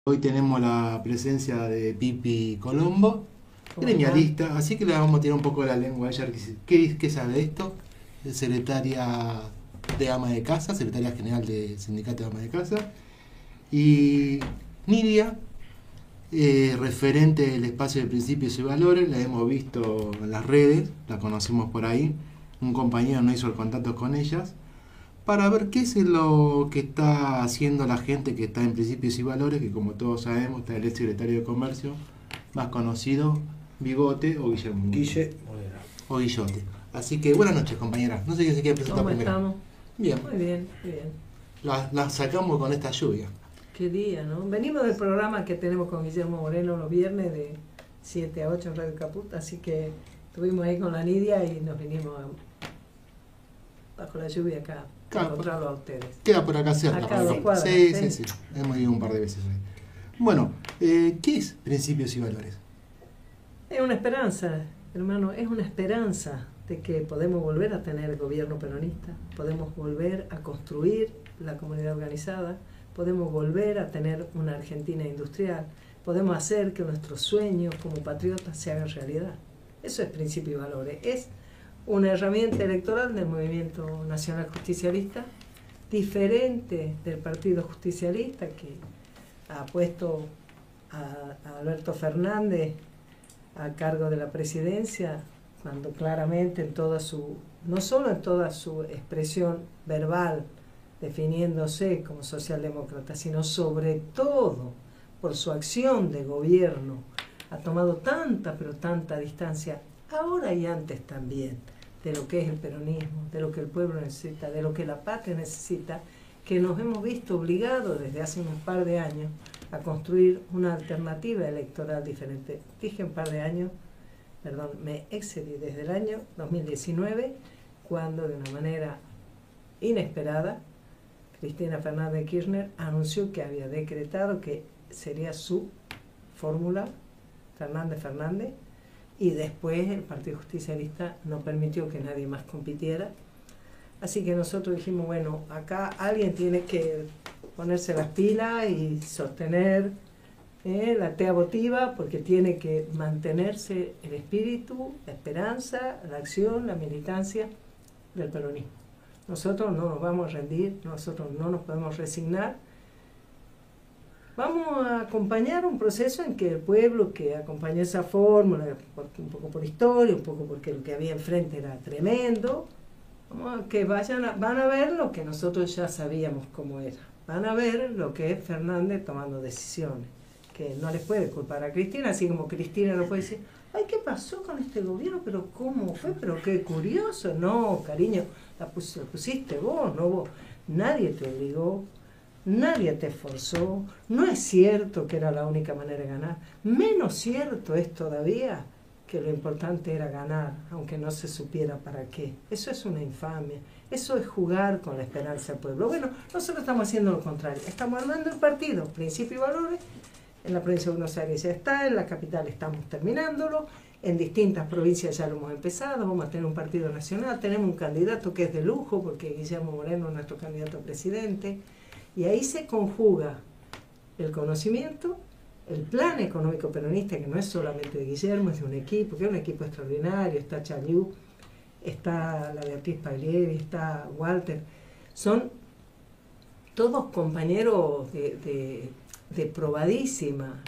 Hoy tenemos la presencia de Pipi Colombo, ¿Cómo gremialista, así que le vamos a tirar un poco la lengua a ella. ¿Qué sabe de esto? Es secretaria de ama de casa, secretaria general del sindicato de ama de casa. Y Nidia, referente del espacio de principios y valores, la hemos visto en las redes, la conocemos por ahí. Un compañero nos hizo el contacto con ellas para ver qué es lo que está haciendo la gente que está en principios y valores, que como todos sabemos está el ex secretario de Comercio, más conocido, Bigote o Guillermo. Guille Moreno. O Guillote. Así que buenas noches, compañera. No sé quién se quiere presentar ¿Cómo primero. estamos? Bien. Muy bien, muy bien. La sacamos con esta lluvia. Qué día, ¿no? Venimos del programa que tenemos con Guillermo Moreno los viernes de 7 a 8 en Radio Caput, así que estuvimos ahí con la Nidia y nos vinimos bajo la lluvia acá a Claro, encontrarlo a ustedes. Queda por acá cerca. Acá a 2 cuadras, sí, ¿sí? sí, sí. Hemos ido un par de veces hoy. Bueno, ¿qué es principios y valores? Es una esperanza, hermano, es una esperanza de que podemos volver a tener gobierno peronista, podemos volver a construir la comunidad organizada, podemos volver a tener una Argentina industrial, podemos hacer que nuestros sueños como patriotas se hagan realidad. Eso es principio y valores. Es una herramienta electoral del movimiento nacional justicialista, diferente del partido justicialista que ha puesto a Alberto Fernández a cargo de la presidencia, cuando claramente en toda su, no solo en toda su expresión verbal, definiéndose como socialdemócrata, sino sobre todo por su acción de gobierno, ha tomado tanta, pero tanta distancia, ahora y antes también, de lo que es el peronismo, de lo que el pueblo necesita, de lo que la patria necesita, que nos hemos visto obligados desde hace un par de años a construir una alternativa electoral diferente. Dije un par de años, perdón, me excedí desde el año 2019, cuando de una manera inesperada, Cristina Fernández de Kirchner anunció que había decretado que sería su fórmula, Fernández, y después el Partido Justicialista no permitió que nadie más compitiera. Así que nosotros dijimos, bueno, acá alguien tiene que ponerse las pilas y sostener la tea votiva, porque tiene que mantenerse el espíritu, la esperanza, la acción, la militancia del peronismo. Nosotros no nos vamos a rendir, nosotros no nos podemos resignar. Vamos a acompañar un proceso en que el pueblo que acompañó esa fórmula, un poco por historia, un poco porque lo que había enfrente era tremendo, que van a ver lo que nosotros ya sabíamos cómo era. Van a ver lo que es Fernández tomando decisiones, que no les puede culpar a Cristina, así como Cristina no puede decir, ay, ¿qué pasó con este gobierno? ¿Pero cómo fue? ¿Pero qué curioso? No, cariño, la pusiste vos, no vos. Nadie te obligó, nadie te esforzó, no es cierto que era la única manera de ganar. Menos cierto es todavía que lo importante era ganar, aunque no se supiera para qué. Eso es una infamia, eso es jugar con la esperanza del pueblo. Bueno, nosotros estamos haciendo lo contrario, estamos armando el partido, principios y valores. En la provincia de Buenos Aires ya está, en la capital estamos terminándolo, en distintas provincias ya lo hemos empezado, vamos a tener un partido nacional, tenemos un candidato que es de lujo, porque Guillermo Moreno es nuestro candidato a presidente, y ahí se conjuga el conocimiento, el plan económico peronista, que no es solamente de Guillermo, es de un equipo, que es un equipo extraordinario, está Chaliú, está la Beatriz Paglieri, está Walter, son todos compañeros de probadísima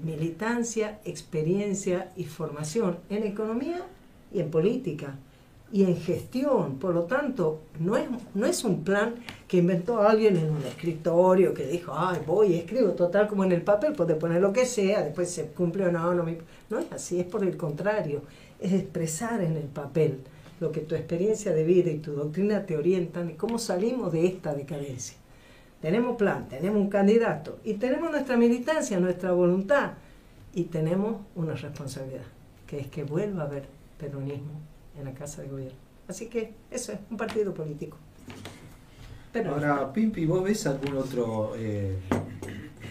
militancia, experiencia y formación en economía y en política y en gestión. Por lo tanto, no es un plan que inventó alguien en un escritorio que dijo, ay, voy y escribo, total, como en el papel, puede poner lo que sea, después se cumple o no, no es así, es por el contrario, es expresar en el papel lo que tu experiencia de vida y tu doctrina te orientan y cómo salimos de esta decadencia. Tenemos plan, tenemos un candidato y tenemos nuestra militancia, nuestra voluntad y tenemos una responsabilidad, que es que vuelva a haber peronismo en la Casa de Gobierno. Así que eso es un partido político. Pero ahora, Pimpi, ¿vos ves algún otro,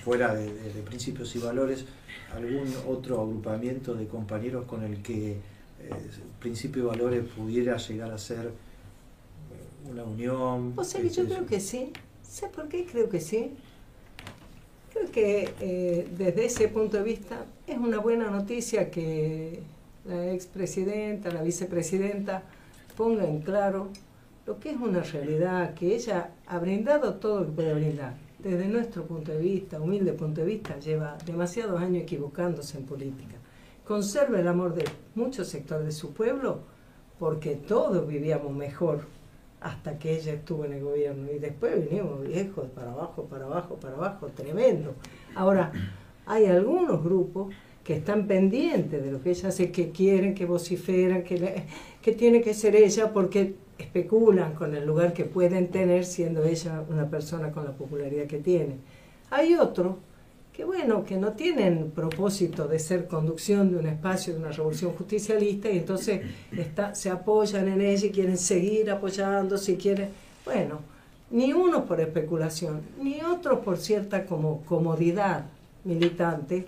fuera de principios y valores, algún otro agrupamiento de compañeros con el que principios y valores pudiera llegar a ser una unión? o sea que yo creo que sí. ¿Sé por qué creo que sí? Creo que desde ese punto de vista es una buena noticia que la expresidenta, la vicepresidenta ponga en claro lo que es una realidad, que ella ha brindado todo lo que puede brindar. Desde nuestro punto de vista, humilde punto de vista, lleva demasiados años equivocándose en política. Conserva el amor de muchos sectores de su pueblo porque todos vivíamos mejor hasta que ella estuvo en el gobierno. Y después vinimos viejos, para abajo, tremendo. Ahora, hay algunos grupos que están pendientes de lo que ella hace, que quieren, que vociferan, que tiene que ser ella porque especulan con el lugar que pueden tener siendo ella una persona con la popularidad que tiene. Hay otros que, bueno, que no tienen propósito de ser conducción de un espacio de una revolución justicialista y entonces se apoyan en ella y quieren seguir apoyándose y quieren, bueno, ni uno por especulación, ni otro por cierta como comodidad militante.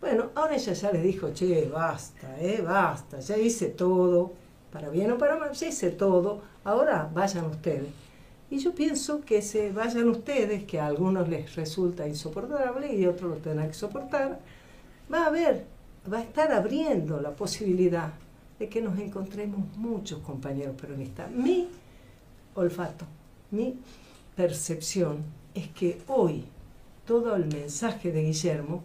Bueno, ahora ella ya le dijo, che, basta, ya hice todo, para bien o para mal, ya hice todo, ahora vayan ustedes. Y yo pienso que se vayan ustedes, que a algunos les resulta insoportable y a otros lo tendrán que soportar, va a estar abriendo la posibilidad de que nos encontremos muchos compañeros peronistas. Mi olfato, mi percepción es que hoy todo el mensaje de Guillermo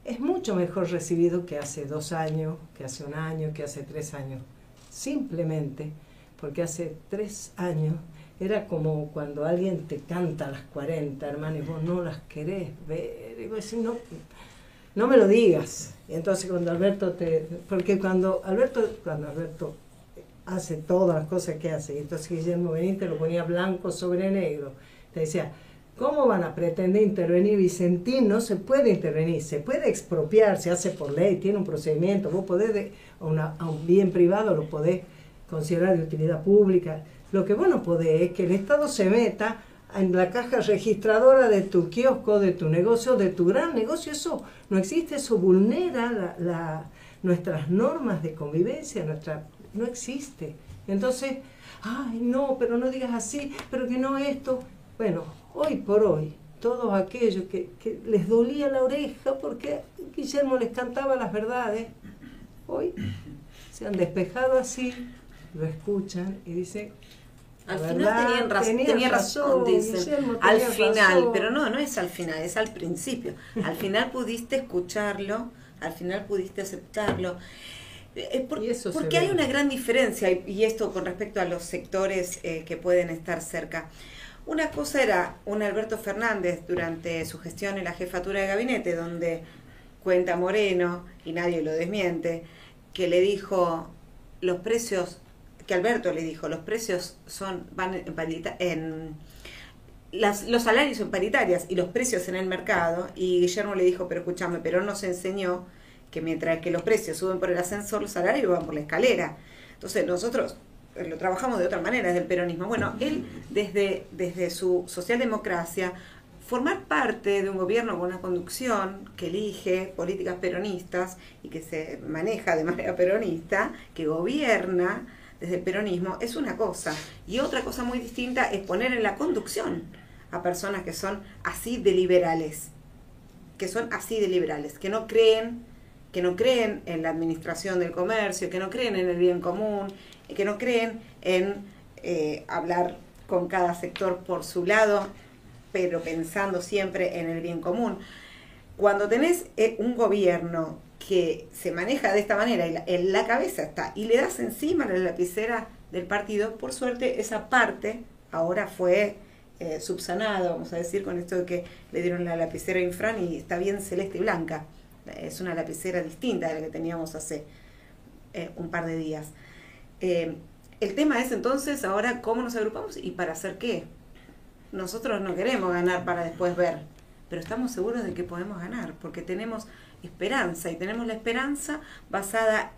es mucho mejor recibido que hace 2 años, que hace 1 año, que hace 3 años. Simplemente porque hace 3 años era como cuando alguien te canta a las 40, hermano, y vos no las querés ver, y vos decís, no me lo digas. Y entonces porque cuando Alberto hace todas las cosas que hace, y entonces Guillermo Benítez lo ponía blanco sobre negro, te decía, ¿cómo van a pretender intervenir Vicentín? No se puede intervenir, se puede expropiar, se hace por ley, tiene un procedimiento, vos podés, a un bien privado lo podés considerar de utilidad pública. Lo que vos no podés es que el Estado se meta en la caja registradora de tu kiosco, de tu negocio, de tu gran negocio. Eso no existe, eso vulnera nuestras normas de convivencia, no existe. Entonces, ay, no, pero no digas así, pero que no esto. Bueno, hoy por hoy, todos aquellos que les dolía la oreja porque Guillermo les cantaba las verdades, hoy se han despejado así, lo escuchan y dicen, al final tenía razón, dicen. Al final, pero no es al final, es al principio. Al final pudiste escucharlo, al final pudiste aceptarlo. Porque hay una gran diferencia, y esto con respecto a los sectores que pueden estar cerca. Una cosa era un Alberto Fernández durante su gestión en la jefatura de gabinete, donde cuenta Moreno, y nadie lo desmiente, que le dijo los precios, que Alberto le dijo, los precios van los salarios son paritarias y los precios en el mercado, y Guillermo le dijo, pero escúchame, Perón nos enseñó que mientras que los precios suben por el ascensor, los salarios van por la escalera. Entonces nosotros lo trabajamos de otra manera desde el peronismo. Bueno, él desde su socialdemocracia, formar parte de un gobierno con una conducción que elige políticas peronistas y que se maneja de manera peronista, que gobierna desde el peronismo, es una cosa. Y otra cosa muy distinta es poner en la conducción a personas que son así de liberales, que no creen en la administración del comercio, que no creen en el bien común, que no creen en hablar con cada sector por su lado, pero pensando siempre en el bien común. Cuando tenés un gobierno que se maneja de esta manera y en la cabeza está, y le das encima la lapicera del partido, por suerte esa parte ahora fue subsanada, vamos a decir, con esto de que le dieron la lapicera a Infran y está bien celeste y blanca. Es una lapicera distinta de la que teníamos hace un par de días. El tema es entonces ahora cómo nos agrupamos y para hacer qué. Nosotros no queremos ganar para después ver, pero estamos seguros de que podemos ganar, porque tenemos esperanza, y tenemos la esperanza basada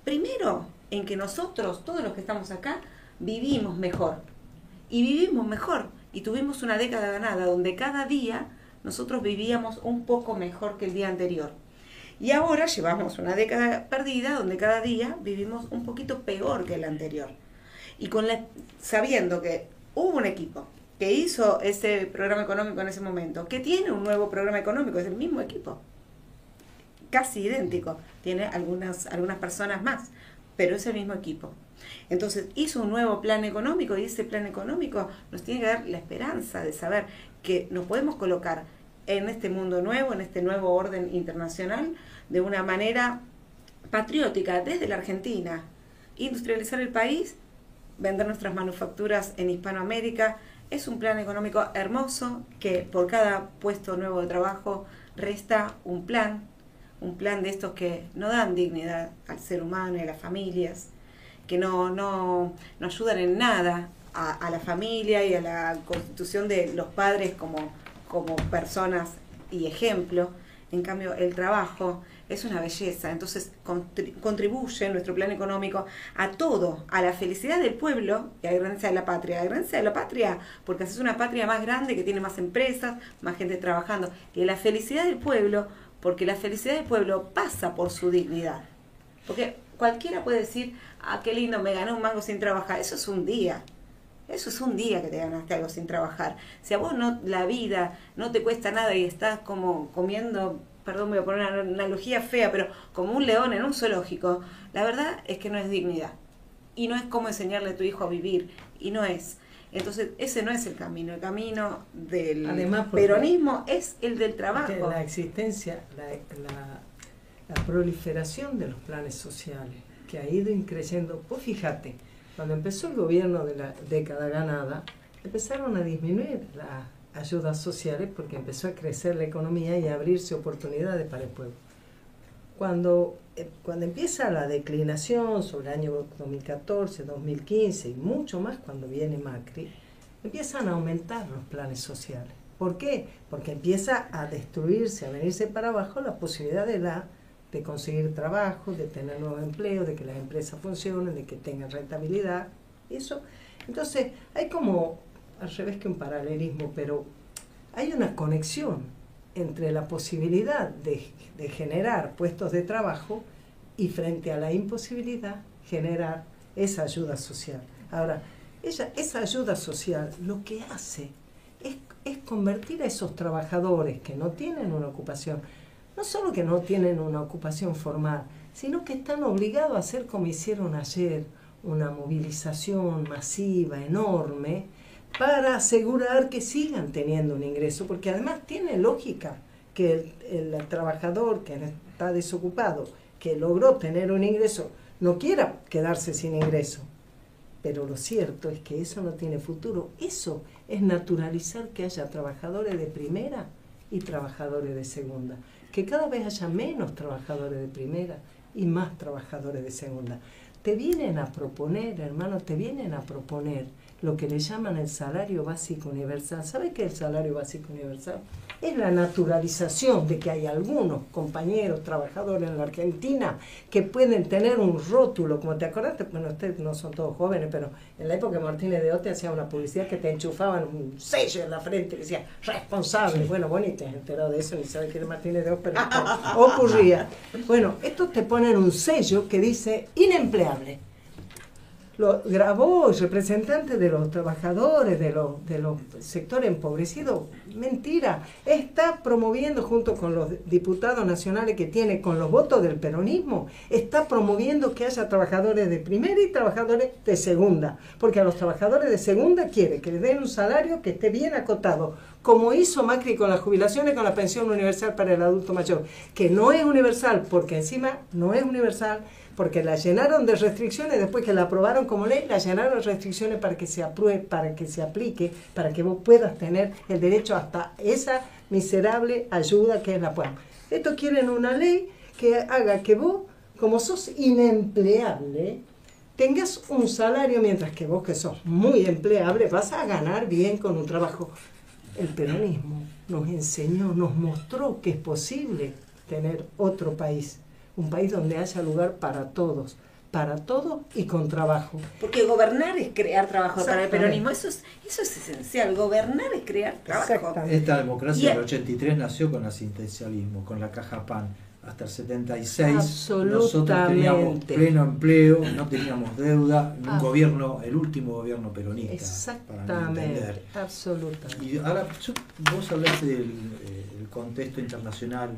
primero, en que nosotros, todos los que estamos acá, vivimos mejor, y tuvimos una década ganada, donde cada día nosotros vivíamos un poco mejor que el día anterior. Y ahora llevamos una década perdida, donde cada día vivimos un poquito peor que el anterior. Y sabiendo que hubo un equipo que hizo ese programa económico en ese momento, que tiene un nuevo programa económico, es el mismo equipo, casi idéntico, tiene algunas personas más, pero es el mismo equipo. Entonces hizo un nuevo plan económico y ese plan económico nos tiene que dar la esperanza de saber que nos podemos colocar en este mundo nuevo, en este nuevo orden internacional, de una manera patriótica desde la Argentina, industrializar el país, vender nuestras manufacturas en Hispanoamérica. Es un plan económico hermoso que por cada puesto nuevo de trabajo resta un plan de estos que no dan dignidad al ser humano y a las familias, que no ayudan en nada a la familia y a la constitución de los padres como personas y ejemplo. En cambio, el trabajo es una belleza, entonces contribuye nuestro plan económico a todo, a la felicidad del pueblo y a la grandeza de la patria. A la grandeza de la patria porque es una patria más grande, que tiene más empresas, más gente trabajando. Y a la felicidad del pueblo porque la felicidad del pueblo pasa por su dignidad. Porque cualquiera puede decir, ah, qué lindo, me gané un mango sin trabajar. Eso es un día. Eso es un día que te ganaste algo sin trabajar. Si a vos la vida no te cuesta nada y estás como comiendo, perdón, voy a poner una analogía fea, pero como un león en un zoológico, la verdad es que no es dignidad. Y no es como enseñarle a tu hijo a vivir. Y no es. Entonces, ese no es el camino. El camino del peronismo es el del trabajo. La existencia, la proliferación de los planes sociales, que ha ido increciendo. Vos fíjate, cuando empezó el gobierno de la década ganada, empezaron a disminuir las ayudas sociales porque empezó a crecer la economía y a abrirse oportunidades para el pueblo. Cuando empieza la declinación sobre el año 2014, 2015 y mucho más cuando viene Macri, empiezan a aumentar los planes sociales. ¿Por qué? Porque empieza a destruirse, a venirse para abajo la posibilidad de conseguir trabajo, de tener nuevos empleos, de que las empresas funcionen, de que tengan rentabilidad. Eso. Entonces, hay como, al revés que un paralelismo, pero hay una conexión entre la posibilidad de generar puestos de trabajo y frente a la imposibilidad generar esa ayuda social. Ahora, esa ayuda social lo que hace es convertir a esos trabajadores que no tienen una ocupación, no solo que no tienen una ocupación formal, sino que están obligados a hacer como hicieron ayer, una movilización masiva, enorme, para asegurar que sigan teniendo un ingreso, porque además tiene lógica que el trabajador que está desocupado, que logró tener un ingreso, no quiera quedarse sin ingreso. Pero lo cierto es que eso no tiene futuro. Eso es naturalizar que haya trabajadores de primera y trabajadores de segunda. Que cada vez haya menos trabajadores de primera y más trabajadores de segunda. Te vienen a proponer, hermano, lo que le llaman el salario básico universal. ¿Sabes qué es el salario básico universal? Es la naturalización de que hay algunos compañeros trabajadores en la Argentina que pueden tener un rótulo, como te acordaste, bueno, ustedes no son todos jóvenes, pero en la época de Martínez de Ote hacía una publicidad que te enchufaban un sello en la frente que decía responsable. Bueno, vos ni te has enterado de eso, ni sabes quién es Martínez de Ote, pero ocurría. Bueno, estos te ponen un sello que dice inempleable. Lo grabó el representante de los trabajadores, de los sectores empobrecidos. Mentira. Está promoviendo, junto con los diputados nacionales que tiene, con los votos del peronismo, está promoviendo que haya trabajadores de primera y trabajadores de segunda. Porque a los trabajadores de segunda quiere que les den un salario que esté bien acotado, como hizo Macri con las jubilaciones, con la pensión universal para el adulto mayor, que no es universal, porque encima no es universal, porque la llenaron de restricciones, después que la aprobaron como ley, la llenaron de restricciones para que se apruebe, para que se aplique, para que vos puedas tener el derecho hasta esa miserable ayuda que es la PUAM. Esto quieren una ley que haga que vos, como sos inempleable, tengas un salario, mientras que vos, que sos muy empleable, vas a ganar bien con un trabajo. El peronismo nos enseñó, nos mostró que es posible tener otro país. Un país donde haya lugar para todos, para todo y con trabajo. Porque gobernar es crear trabajo para el Exactamente. peronismo. Eso es esencial. Gobernar es crear trabajo. Exactamente. Esta democracia Y- del 83 nació con asistencialismo, con la caja PAN. Hasta el 76 Absolutamente. nosotros teníamos pleno empleo, no teníamos deuda, un Ah. gobierno, el último gobierno peronista. Para mi Exactamente, entender. absolutamente. Y ahora, vos hablaste del el contexto internacional.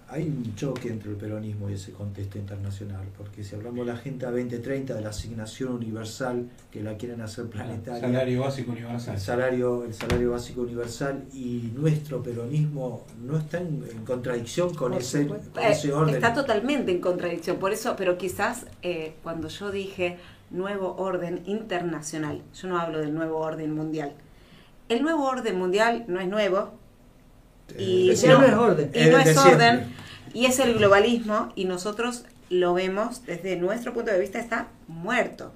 Hay un choque entre el peronismo y ese contexto internacional, porque si hablamos de la Agenda 2030, de la asignación universal que la quieren hacer planetaria, Salario básico universal. el salario básico universal, y nuestro peronismo no está en contradicción con Por ese supuesto. orden. Está totalmente en contradicción. Por eso, pero quizás cuando yo dije nuevo orden internacional, yo no hablo del nuevo orden mundial. El nuevo orden mundial no es nuevo, y Ya no es orden. y no de es siempre. orden, y es el globalismo, y nosotros lo vemos desde nuestro punto de vista, está muerto.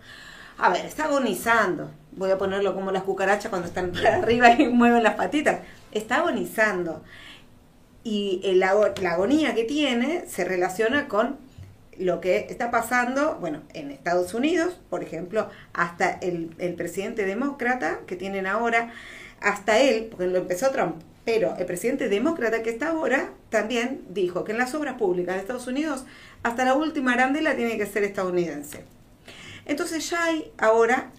A ver, está agonizando. Voy a ponerlo como las cucarachas cuando están para arriba y mueven las patitas. Está agonizando. Y la agonía que tiene se relaciona con lo que está pasando, bueno, en Estados Unidos, por ejemplo, hasta el presidente demócrata que tienen ahora, hasta él, porque lo empezó Trump, pero el presidente demócrata que está ahora también dijo que en las obras públicas de Estados Unidos hasta la última arandela tiene que ser estadounidense. Entonces ya hay ahora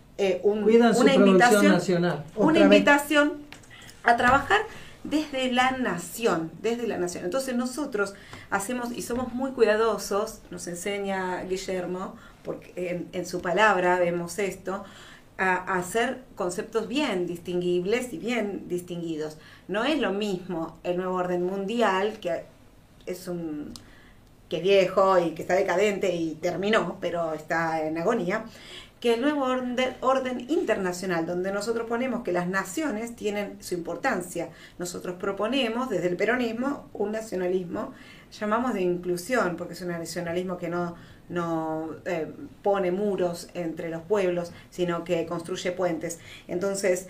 Cuidan su una producción invitación, nacional. una Otra vez. invitación a trabajar desde la nación, desde la nación. Entonces nosotros hacemos y somos muy cuidadosos, nos enseña Guillermo, porque en su palabra vemos esto, a hacer conceptos bien distinguibles y bien distinguidos. No es lo mismo el nuevo orden mundial, que es que es viejo y que está decadente y terminó, pero está en agonía, que el nuevo orden internacional, donde nosotros ponemos que las naciones tienen su importancia. Nosotros proponemos desde el peronismo un nacionalismo, llamamos de inclusión, porque es un nacionalismo que no pone muros entre los pueblos, sino que construye puentes. Entonces,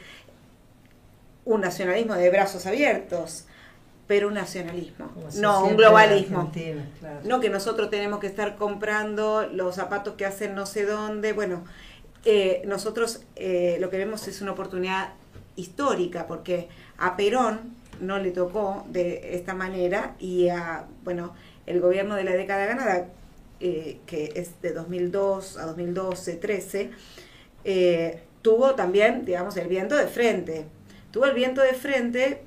un nacionalismo de brazos abiertos, pero un nacionalismo, Como se no un siente globalismo. en Argentina, claro. No que nosotros tenemos que estar comprando los zapatos que hacen no sé dónde. Bueno, nosotros lo que vemos es una oportunidad histórica, porque a Perón no le tocó de esta manera, y el gobierno de la década ganada, que es de 2002 a 2012, 13, tuvo también, digamos, el viento de frente. Tuvo el viento de frente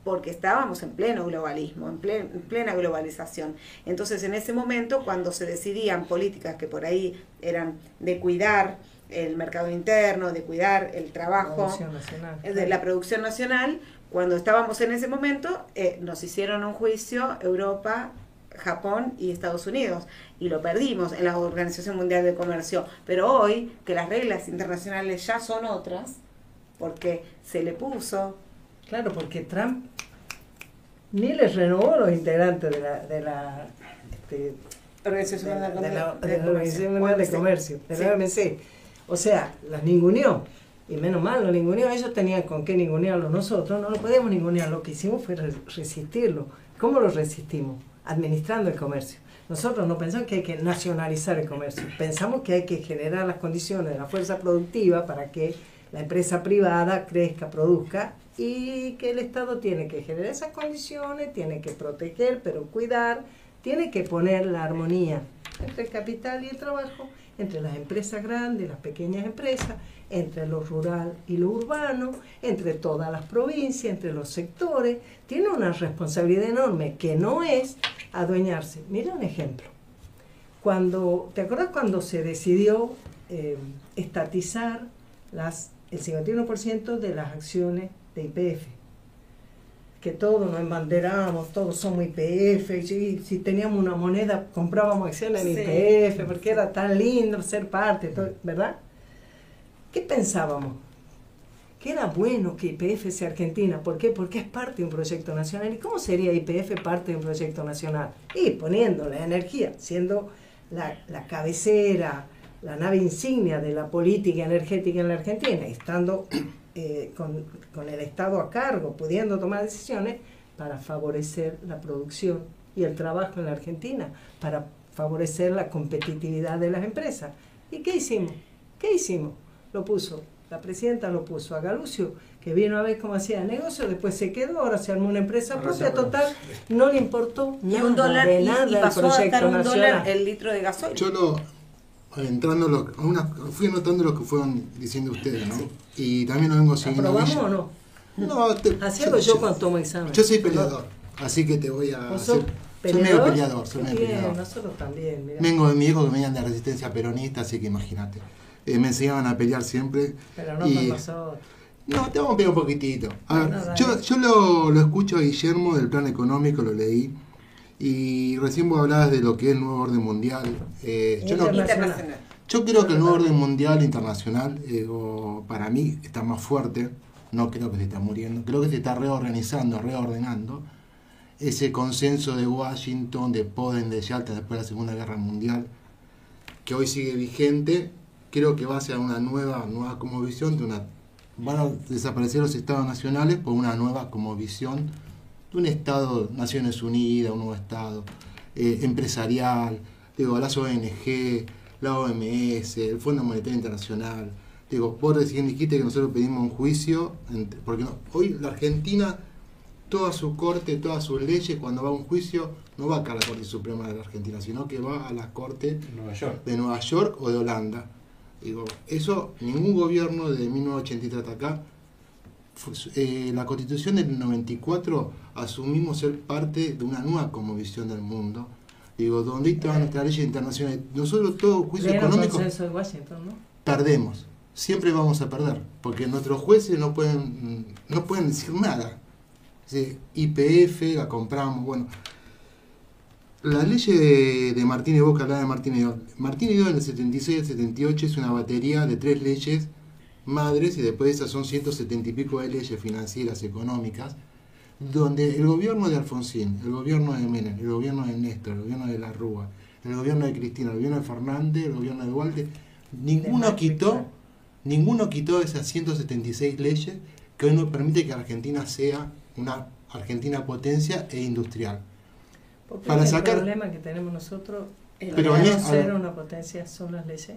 porque estábamos en pleno globalismo, en plena globalización. Entonces, en ese momento, cuando se decidían políticas que por ahí eran de cuidar el mercado interno, de cuidar el trabajo, Producción nacional. de la producción nacional, cuando estábamos en ese momento, nos hicieron un juicio Europa, Japón y Estados Unidos, y lo perdimos en la Organización Mundial de Comercio. Pero hoy, que las reglas internacionales ya son otras, porque se le puso... Claro, porque Trump ni les renovó los integrantes de la Organización Mundial de la de Organización Mundial de Comercio, de la OMC. O sea, las ninguneó. Y menos mal, lo ninguneó. Ellos tenían con qué ningunearlo. Nosotros no lo podemos ningunear. Lo que hicimos fue resistirlo. ¿Cómo lo resistimos? Administrando el comercio. Nosotros no pensamos que hay que nacionalizar el comercio. Pensamos que hay que generar las condiciones de la fuerza productiva para que la empresa privada crezca, produzca, y que el Estado tiene que generar esas condiciones, tiene que proteger, pero cuidar, tiene que poner la armonía entre el capital y el trabajo, entre las empresas grandes y las pequeñas empresas, entre lo rural y lo urbano, entre todas las provincias, entre los sectores. Tiene una responsabilidad enorme que no es adueñarse. Mira un ejemplo. ¿Te acuerdas cuando se decidió estatizar el 51% de las acciones de YPF? Que todos nos embanderábamos, todos somos YPF, si teníamos una moneda comprábamos acciones en Sí. YPF, porque era tan lindo ser parte, ¿verdad? ¿Qué pensábamos? Que era bueno que YPF sea Argentina. ¿Por qué? Porque es parte de un proyecto nacional. ¿Y cómo sería YPF parte de un proyecto nacional? Y poniendo la energía, siendo la cabecera, la nave insignia de la política energética en la Argentina, estando con el Estado a cargo, pudiendo tomar decisiones para favorecer la producción y el trabajo en la Argentina, para favorecer la competitividad de las empresas. ¿Y qué hicimos? ¿Qué hicimos? La presidenta lo puso a Galucio, que vino a ver cómo hacía negocio, después se quedó, ahora se armó una empresa propia, total, no le importó Y nada, un dólar, de y nada el pasó a estar proyecto $1 nacional. el litro de gasoil. Yo fui anotando lo que fueron diciendo ustedes, ¿no? Y también lo vengo siguiendo. ¿Aprobamos o no? No, Así hago yo cuando tomo examen. Yo soy peleador, así que te voy a ¿Vos hacer. sos Soy medio peleador? peleador, soy medio Bien, peleador. nosotros también, mirá. Vengo de mi hijo que venían de resistencia peronista, así que imagínate. Me enseñaban a pelear siempre. Pero no y, con nosotros. No, te vamos a pelear un poquitito. A ver, No, dale. yo lo escucho a Guillermo del plan económico, lo leí. Y recién vos hablabas de lo que es el nuevo orden mundial. Internacional. Yo creo que el nuevo orden mundial internacional, para mí, está más fuerte. No creo que se está muriendo. Creo que se está reordenando. Ese consenso de Washington, de Poden, de Yalta después de la Segunda Guerra Mundial, que hoy sigue vigente, creo que va a ser una nueva cosmovisión van a desaparecer los estados nacionales por una nueva cosmovisión de un estado, Naciones Unidas, un nuevo estado empresarial, las ONG, la OMS, el Fondo Monetario Internacional. Vos recién dijiste que nosotros pedimos un juicio, porque hoy la Argentina, toda su corte, todas sus leyes, cuando va a un juicio, no va acá a la Corte Suprema de la Argentina, sino que va a la Corte de Nueva York o de Holanda. Eso ningún gobierno de 1983 hasta acá. La Constitución del 94 asumimos ser parte de una nueva cosmovisión del mundo. Donde están nuestras leyes internacionales. Nosotros todo juicio económico Consenso de Washington, ¿no? perdemos. Siempre vamos a perder, porque nuestros jueces no pueden decir nada. YPF la compramos, bueno. La ley de Martínez, vos que hablabas de Martínez II en el 76 y el 78 es una batería de 3 leyes madres, y después de esas son 170 y pico de leyes financieras, económicas, donde el gobierno de Alfonsín, el gobierno de Menem, el gobierno de Néstor, el gobierno de la Rúa, el gobierno de Cristina, el gobierno de Fernández, el gobierno de Duarte, ninguno quitó esas 176 leyes que hoy nos permite que Argentina sea una Argentina potencia e industrial. Porque Para el sacar, problema que tenemos nosotros, pero para en no es- ser una potencia, son las leyes.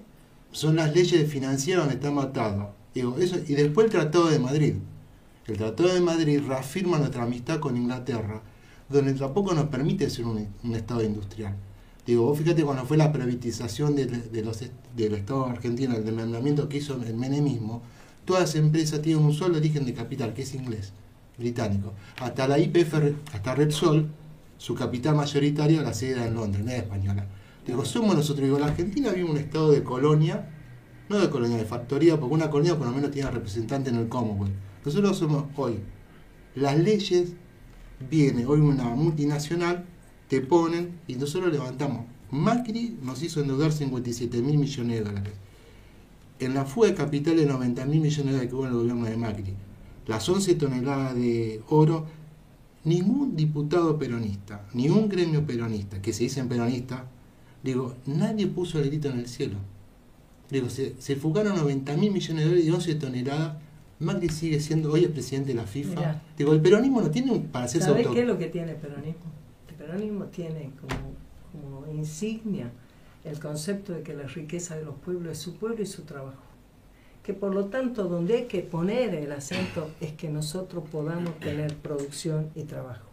son las leyes financieras donde está matado. Eso, y después el Tratado de Madrid. El Tratado de Madrid reafirma nuestra amistad con Inglaterra, donde tampoco nos permite ser un Estado industrial. Vos fíjate cuando fue la privatización del Estado argentino, el desmembramiento que hizo el menemismo, todas las empresas tienen un solo origen de capital, que es inglés, británico. Hasta la YPF, hasta Repsol, su capital mayoritario, la sede era en Londres, no es española. Somos nosotros. La Argentina vive un estado de colonia, no de colonia, de factoría, porque una colonia por lo menos tiene representante en el Commonwealth. Nosotros somos hoy. Las leyes, viene hoy una multinacional, te ponen, y nosotros levantamos. Macri nos hizo endeudar 57.000 millones de dólares. En la fuga de capital de 90.000 millones de dólares que hubo en el gobierno de Macri, las 11 toneladas de oro, ningún diputado peronista, ningún gremio peronista, que se dicen peronistas, nadie puso el grito en el cielo. Se fugaron 90.000 millones de dólares y 11 toneladas. Macri sigue siendo, hoy es presidente de la FIFA. Mirá. El peronismo no tiene para hacerse ¿Sabés qué es lo que tiene el peronismo? El peronismo tiene como insignia el concepto de que la riqueza de los pueblos es su pueblo y su trabajo. Que por lo tanto, donde hay que poner el acento es que nosotros podamos tener producción y trabajo.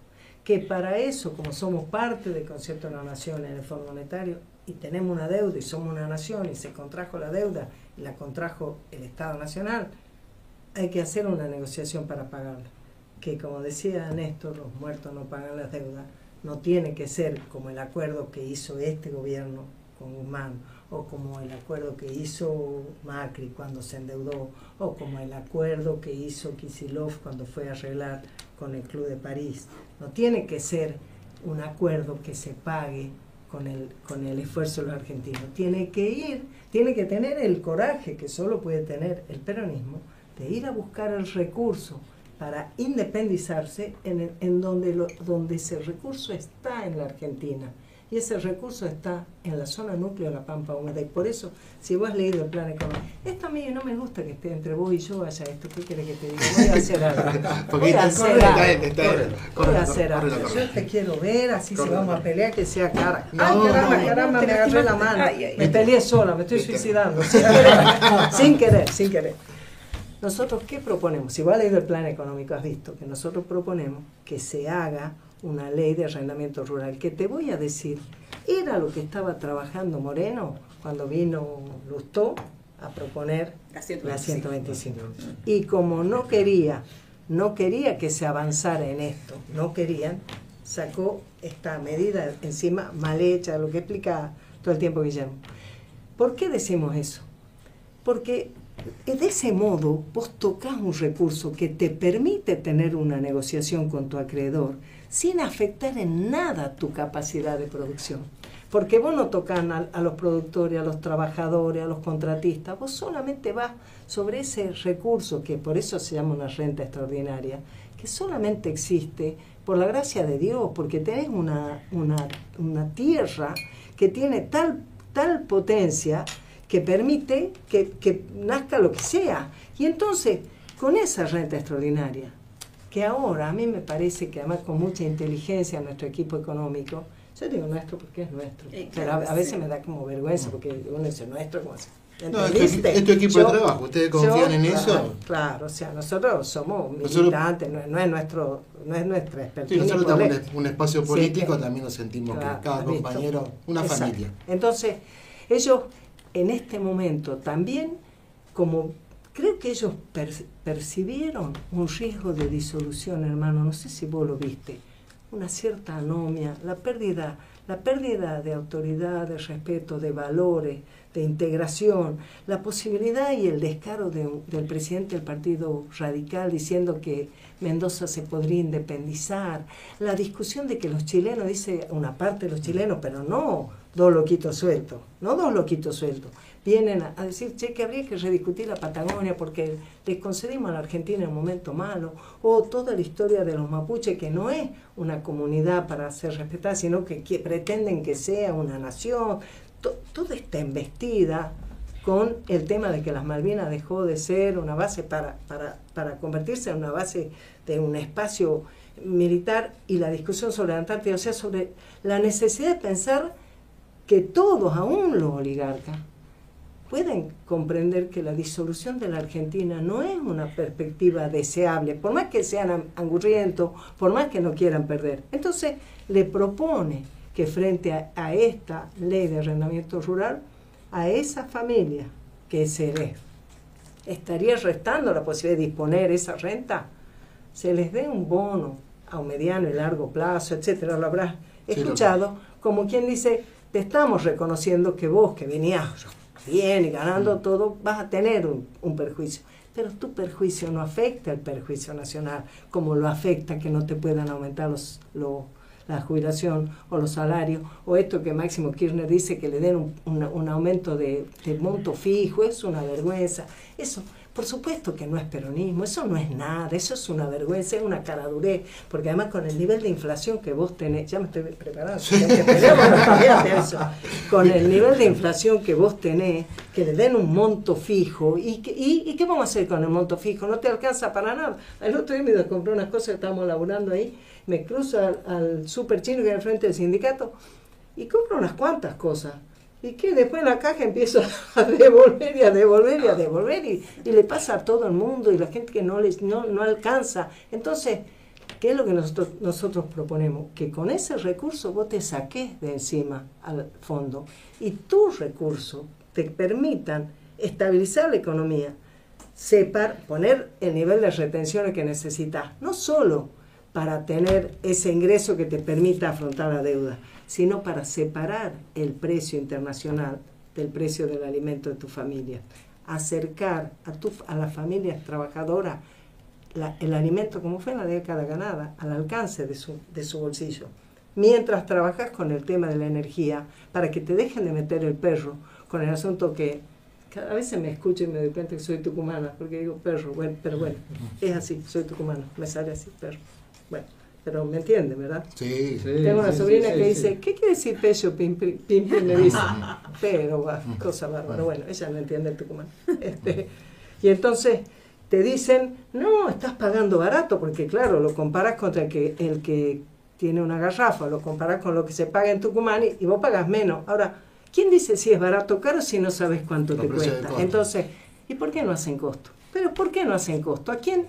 Que para eso, como somos parte del concepto de la nación en el Fondo Monetario, y tenemos una deuda y somos una nación y se contrajo la deuda y la contrajo el Estado Nacional, hay que hacer una negociación para pagarla. Que como decía Néstor, los muertos no pagan las deudas, no tiene que ser como el acuerdo que hizo este gobierno con Guzmán, o como el acuerdo que hizo Macri cuando se endeudó, o como el acuerdo que hizo Kicillof cuando fue a arreglar con el Club de París. No tiene que ser un acuerdo que se pague con el esfuerzo de los argentinos. Tiene que tener el coraje que solo puede tener el peronismo de ir a buscar el recurso para independizarse en donde ese recurso está en la Argentina. Y ese recurso está en la zona núcleo de la Pampa Húmeda. Y por eso, si vos has leído el plan económico, esto a mí no me gusta que esté entre vos y yo haya esto. ¿Qué querés que te diga? Voy a hacer algo. Voy a hacer algo. Voy a hacer algo. Yo te quiero ver, así si vamos a pelear, que sea cara. Ay, caramba, me agarré la mano. Me peleé sola, me estoy suicidando. Sin querer. Nosotros, ¿qué proponemos? Si vos has leído el plan económico, has visto que nosotros proponemos que se haga una ley de arrendamiento rural, que te voy a decir, era lo que estaba trabajando Moreno cuando vino Lustó a proponer la 125. Y como no quería que se avanzara en esto, sacó esta medida encima mal hecha, lo que explica todo el tiempo Guillermo. ¿Por qué decimos eso? Porque de ese modo vos tocas un recurso que te permite tener una negociación con tu acreedor sin afectar en nada tu capacidad de producción. Porque vos no tocas a los productores, a los trabajadores, a los contratistas, vos solamente vas sobre ese recurso, que por eso se llama una renta extraordinaria, que solamente existe por la gracia de Dios, porque tenés una tierra que tiene tal potencia que permite que nazca lo que sea. Y entonces, con esa renta extraordinaria, que ahora a mí me parece que además con mucha inteligencia nuestro equipo económico, yo digo nuestro porque es nuestro, pero a veces me da como vergüenza porque uno dice nuestro, como así. No, es tu equipo de trabajo, ustedes confían en eso. Claro, o sea, nosotros somos militantes, no es nuestra expertise. Sí, nosotros tenemos un espacio político, también nos sentimos que cada compañero, una familia. Entonces, ellos en este momento también, como creo que ellos percibieron un riesgo de disolución, hermano, no sé si vos lo viste, una cierta anomia, la pérdida de autoridad, de respeto, de valores, de integración, la posibilidad y el descaro del presidente del Partido Radical diciendo que Mendoza se podría independizar, la discusión de que los chilenos, dice una parte de los chilenos, pero no dos loquitos sueltos, vienen a decir, che, que habría que rediscutir la Patagonia porque les concedimos a la Argentina en un momento malo, o toda la historia de los mapuches, que no es una comunidad para ser respetada, sino que pretenden que sea una nación. Toda está embestida con el tema de que las Malvinas dejó de ser una base para convertirse en una base de un espacio militar, y la discusión sobre la Antártida, o sea, sobre la necesidad de pensar que todos, aún los oligarcas, pueden comprender que la disolución de la Argentina no es una perspectiva deseable, por más que sean angurrientos, por más que no quieran perder. Entonces, le propone que frente a esta ley de arrendamiento rural, a esa familia que se les estaría restando la posibilidad de disponer esa renta, se les dé un bono a un mediano y largo plazo, etcétera. Lo habrás escuchado, como quien dice, te estamos reconociendo que vos, que venías bien y ganando todo, vas a tener un perjuicio. Pero tu perjuicio no afecta el perjuicio nacional, como lo afecta que no te puedan aumentar la jubilación o los salarios, o esto que Máximo Kirchner dice que le den un aumento de monto fijo. Es una vergüenza. Eso, por supuesto que no es peronismo, eso no es nada, eso es una vergüenza, es una caradurez, porque además con el nivel de inflación que vos tenés, ya me estoy preparando, con el nivel de inflación que vos tenés, que le den un monto fijo, ¿y qué vamos a hacer con el monto fijo? No te alcanza para nada. El otro día me iba a comprar unas cosas que estábamos laburando ahí, me cruzo al super chino que hay al frente del sindicato y compro unas cuantas cosas. Y que después en la caja empiezo a devolver y le pasa a todo el mundo, y la gente que no alcanza. Entonces, ¿qué es lo que nosotros proponemos? Que con ese recurso vos te saques de encima al fondo y tus recursos te permitan estabilizar la economía, poner el nivel de retenciones que necesitas, no solo para tener ese ingreso que te permita afrontar la deuda, sino para separar el precio internacional del precio del alimento de tu familia, acercar a las familias trabajadoras el alimento, como fue en la década ganada, al alcance de su bolsillo. Mientras trabajas con el tema de la energía, para que te dejen de meter el perro con el asunto que a veces me escucho y me doy cuenta que soy tucumana, porque digo perro, bueno, pero bueno, es así, soy tucumana, me sale así, perro. Bueno, pero me entienden, ¿verdad? Sí. Tengo una sobrina que dice, ¿qué quiere decir pecho pim pim? Le dice, pero cosa bárbara. Bueno, ella no entiende el tucumán. Y entonces te dicen, no, estás pagando barato, porque claro, lo comparas contra el que tiene una garrafa, lo comparas con lo que se paga en Tucumán y vos pagas menos. Ahora, ¿quién dice si es barato o caro si no sabes cuánto te cuesta? Entonces, ¿y por qué no hacen costo? Pero ¿por qué no hacen costo? ¿A quién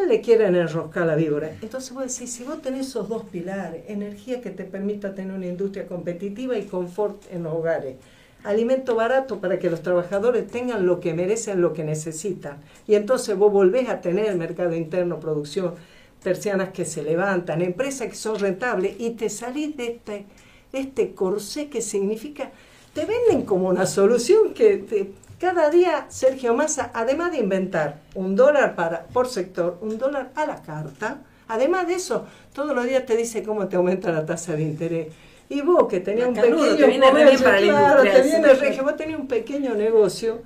le quieren enroscar la víbora? Entonces vos decís, si vos tenés esos dos pilares, energía que te permita tener una industria competitiva y confort en los hogares, alimento barato para que los trabajadores tengan lo que merecen, lo que necesitan, y entonces vos volvés a tener el mercado interno, producción, persianas que se levantan, empresas que son rentables, y te salís de este corsé que significa, te venden como una solución que cada día Sergio Massa, además de inventar $1 por sector, $1 a la carta, además de eso, todos los días te dice cómo te aumenta la tasa de interés. Y vos que tenías un pequeño comercio, claro, te viene regio, vos tenías un pequeño negocio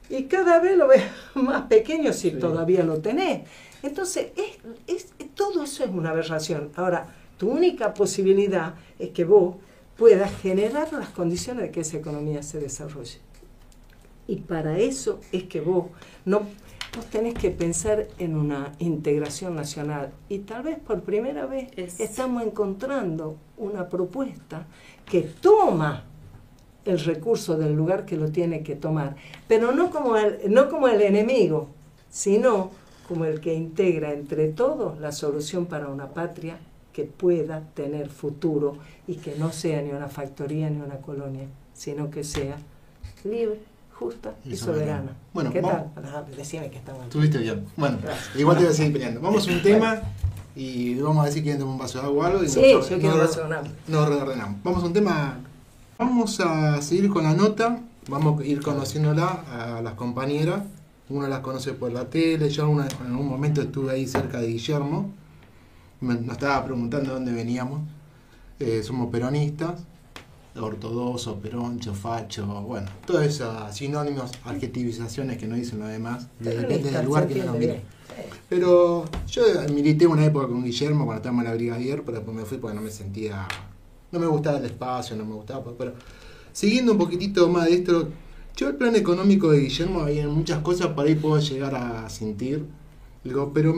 y cada vez lo ves más pequeño si todavía lo tenés. Entonces, todo eso es una aberración. Ahora, tu única posibilidad es que vos puedas generar las condiciones de que esa economía se desarrolle. Y para eso es que vos tenés que pensar en una integración nacional. Y tal vez por primera vez estamos encontrando una propuesta que toma el recurso del lugar que lo tiene que tomar, pero no como el enemigo, sino como el que integra entre todos la solución para una patria que pueda tener futuro y que no sea ni una factoría ni una colonia, sino que sea libre, justa y soberana. Bueno, ¿qué tal? Decime que está mal. Estuviste bien. Bueno, igual te voy a seguir peleando. Vamos a un tema y vamos a decir quién toma un vaso de agua o algo. Y sí, yo quiero un vaso de agua. Nos reordenamos. Vamos a un tema. Vamos a seguir con la nota. Vamos a ir conociéndola a las compañeras. Una las conoce por la tele. Yo en un momento estuve ahí cerca de Guillermo. Nos estaba preguntando dónde veníamos. Somos peronistas. Ortodoxo, peroncho, facho, bueno, todas esas sinónimos, adjetivizaciones que no dicen lo demás, depende del lugar que nos miren. Pero yo milité una época con Guillermo cuando estábamos en la brigadier, pero después me fui porque no me gustaba el espacio, no me gustaba, pero siguiendo un poquitito más de esto, yo el plan económico de Guillermo, hay muchas cosas por ahí puedo llegar a sentir, digo, pero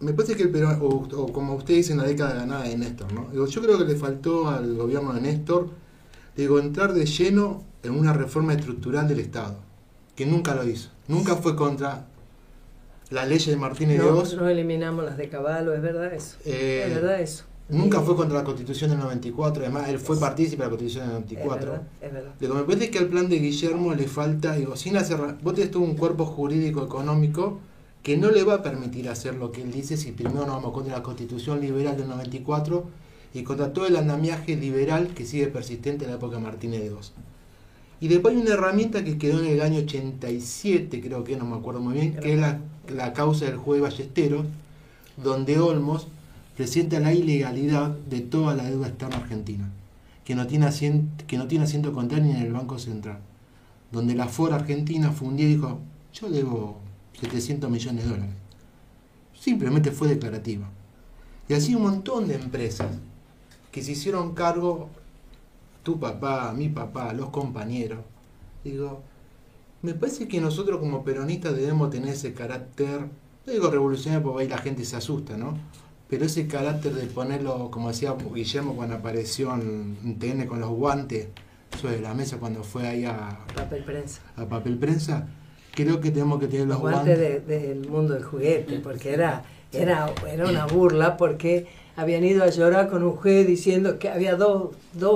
me parece que o como usted dice, en la década ganada de Néstor, ¿no? Digo, yo creo que le faltó al gobierno de Néstor, entrar de lleno en una reforma estructural del Estado, que nunca lo hizo. Nunca fue contra las leyes de Martínez de Oz. No eliminamos las de Caballo, es verdad eso. Es verdad eso. Nunca fue contra la Constitución del 94, además él fue partícipe de la Constitución del 94. Es verdad. Digo, me parece que al plan de Guillermo le falta, sin hacer, vos tenés todo un cuerpo jurídico económico que no le va a permitir hacer lo que él dice si primero no vamos contra la Constitución liberal del 94 y contra todo el andamiaje liberal que sigue persistente en la época de Martínez de Oz. Y después hay una herramienta que quedó en el año 87, creo que no me acuerdo muy bien, que es la causa del juez Ballesteros, donde Olmos presenta la ilegalidad de toda la deuda externa argentina, que no tiene asiento contrario ni en el Banco Central, donde la FOR Argentina fue un día y dijo, yo debo $700 millones. Simplemente fue declarativa. Y así un montón de empresas que se hicieron cargo, tu papá, mi papá, los compañeros. Digo, me parece que nosotros como peronistas debemos tener ese carácter, no digo revolucionario porque ahí la gente se asusta, ¿no? Pero ese carácter de ponerlo, como decía Guillermo cuando apareció en TN con los guantes sobre la mesa cuando fue ahí a papel prensa, creo que tenemos que tener los guantes del mundo del juguete, porque era una burla, porque habían ido a llorar con un juez diciendo que había dos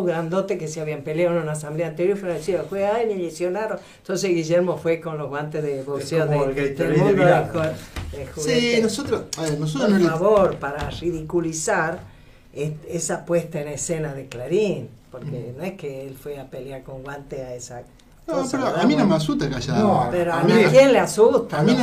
grandotes que se habían peleado en una asamblea anterior y fueron a decir, juez, ay, me lesionaron. Entonces Guillermo fue con los guantes de boxeo del mundo del juguete. Sí, nosotros por favor, para ridiculizar esa puesta en escena de Clarín, porque no es que él fue a pelear con guantes a esa... No, pero a mí no me asusta que haya... No, pero a quién le asusta, a mí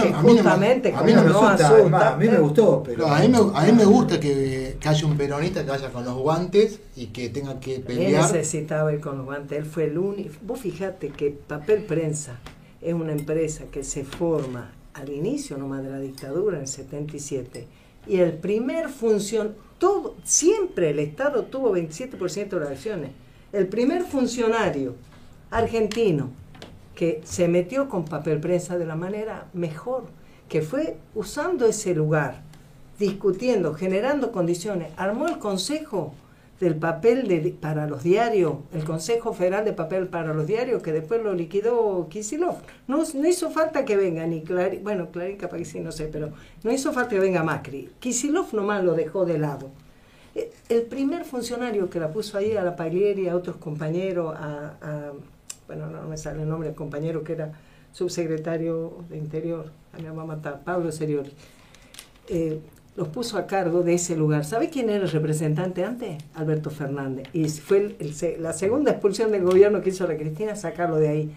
me gustó, pero... No, a mí me gusta que haya un peronista que vaya con los guantes y que tenga que pelear. Él necesitaba ir con los guantes, él fue el único... Vos fijate que Papel Prensa es una empresa que se forma al inicio nomás de la dictadura, en el 77, y el primer todo, siempre el Estado tuvo 27% de las acciones. El primer funcionario argentino que se metió con papel prensa de la manera mejor, que fue usando ese lugar, discutiendo, generando condiciones, armó el Consejo del Papel para los diarios, el Consejo Federal de Papel para los diarios, que después lo liquidó Kicillof. No hizo falta que venga ni Clarín, bueno, Clarín capaz que sí, no sé, pero no hizo falta que venga Macri. Kicillof nomás lo dejó de lado. El primer funcionario que la puso ahí, a la Paglieri, a otros compañeros, bueno, no me sale el nombre del compañero que era subsecretario de Interior, me va a matar, Pablo Serioli, los puso a cargo de ese lugar. ¿Sabe quién era el representante antes? Alberto Fernández. Y fue la segunda expulsión del gobierno que hizo la Cristina, sacarlo de ahí.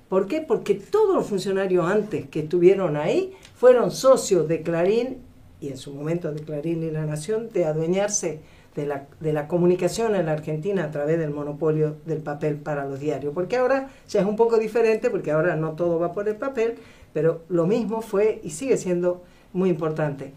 ¿Por qué? Porque todos los funcionarios antes que estuvieron ahí fueron socios de Clarín, y en su momento de Clarín y La Nación, de adueñarse de la comunicación en la Argentina a través del monopolio del papel para los diarios. Porque ahora ya es un poco diferente, porque ahora no todo va por el papel, pero lo mismo fue y sigue siendo muy importante.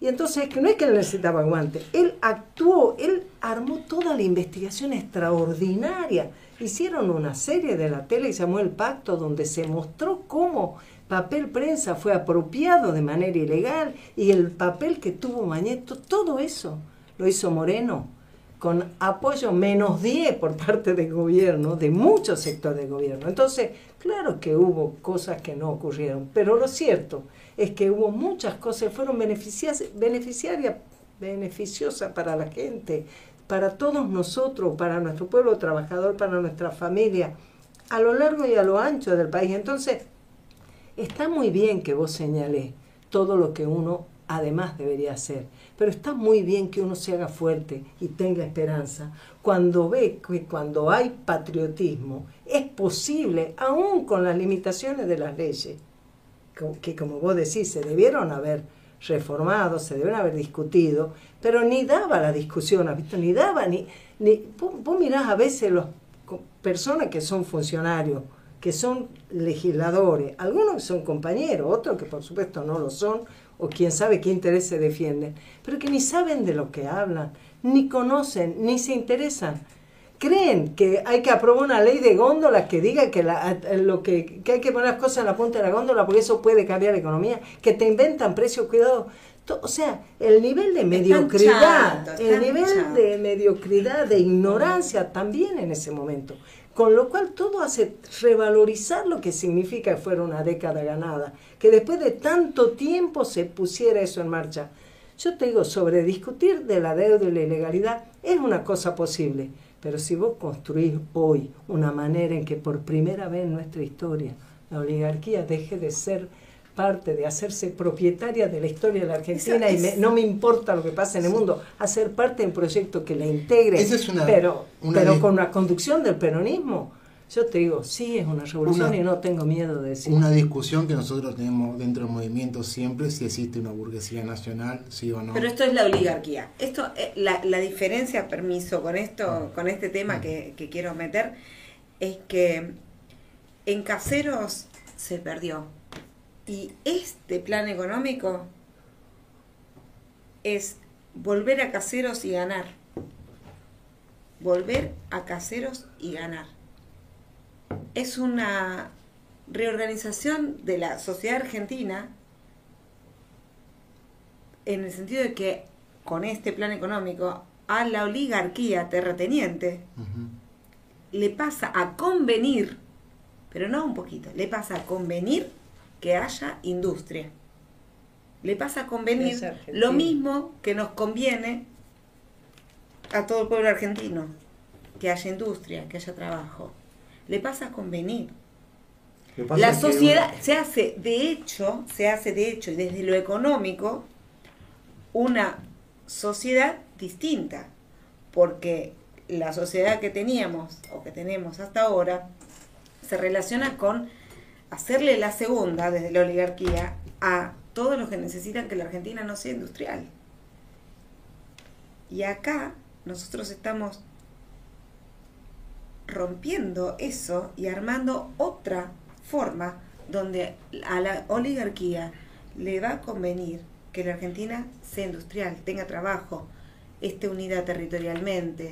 Y entonces, que no es que él necesitaba guante, él actuó, él armó toda la investigación extraordinaria. Hicieron una serie de la tele y se llamó El Pacto, donde se mostró cómo papel prensa fue apropiado de manera ilegal y el papel que tuvo Mañeto, todo eso lo hizo Moreno, con apoyo -10 por parte del gobierno, de muchos sectores del gobierno. Entonces, claro que hubo cosas que no ocurrieron, pero lo cierto es que hubo muchas cosas que fueron beneficiosas para la gente, para todos nosotros, para nuestro pueblo trabajador, para nuestra familia, a lo largo y a lo ancho del país. Entonces, está muy bien que vos señalés todo lo que uno además debería hacer, pero está muy bien que uno se haga fuerte y tenga esperanza cuando ve que cuando hay patriotismo es posible, aún con las limitaciones de las leyes, que como vos decís, se debieron haber reformado, se debieron haber discutido, pero ni daba la discusión, ¿viste? Ni daba, vos mirás a veces personas que son funcionarios, que son legisladores, algunos que son compañeros, otros que por supuesto no lo son, o quién sabe qué interés se defienden, pero que ni saben de lo que hablan, ni conocen, ni se interesan. Creen que hay que aprobar una ley de góndolas que diga que hay que poner las cosas en la punta de la góndola porque eso puede cambiar la economía, que te inventan precios, cuidado. O sea, el nivel de mediocridad, de mediocridad, de ignorancia también en ese momento. Con lo cual todo hace revalorizar lo que significa que fuera una década ganada, que después de tanto tiempo se pusiera eso en marcha. Yo te digo, sobre discutir de la deuda y la ilegalidad es una cosa posible, pero si vos construís hoy una manera en que por primera vez en nuestra historia la oligarquía deje de ser parte de hacerse propietaria de la historia de la Argentina no me importa lo que pase en el mundo, hacer parte de un proyecto que la integre, pero con la conducción del peronismo, yo te digo, sí es una revolución y no tengo miedo de decir. Una discusión que nosotros tenemos dentro del movimiento siempre, si existe una burguesía nacional, sí o no. Pero esto es la oligarquía. Esto, la diferencia, permiso, con este tema que quiero meter, es que en Caseros se perdió. Y este plan económico es volver a Caseros y ganar. Volver a Caseros y ganar. Es una reorganización de la sociedad argentina en el sentido de que con este plan económico a la oligarquía terrateniente le pasa a convenir, pero no un poquito, le pasa a convenir que haya industria. Le pasa a convenir lo mismo que nos conviene a todo el pueblo argentino, que haya industria, que haya trabajo. Le pasa a convenir. La sociedad se hace de hecho, y desde lo económico, una sociedad distinta, porque la sociedad que teníamos o que tenemos hasta ahora se relaciona con hacerle la segunda desde la oligarquía a todos los que necesitan que la Argentina no sea industrial. Y acá nosotros estamos rompiendo eso y armando otra forma donde a la oligarquía le va a convenir que la Argentina sea industrial, tenga trabajo, esté unida territorialmente,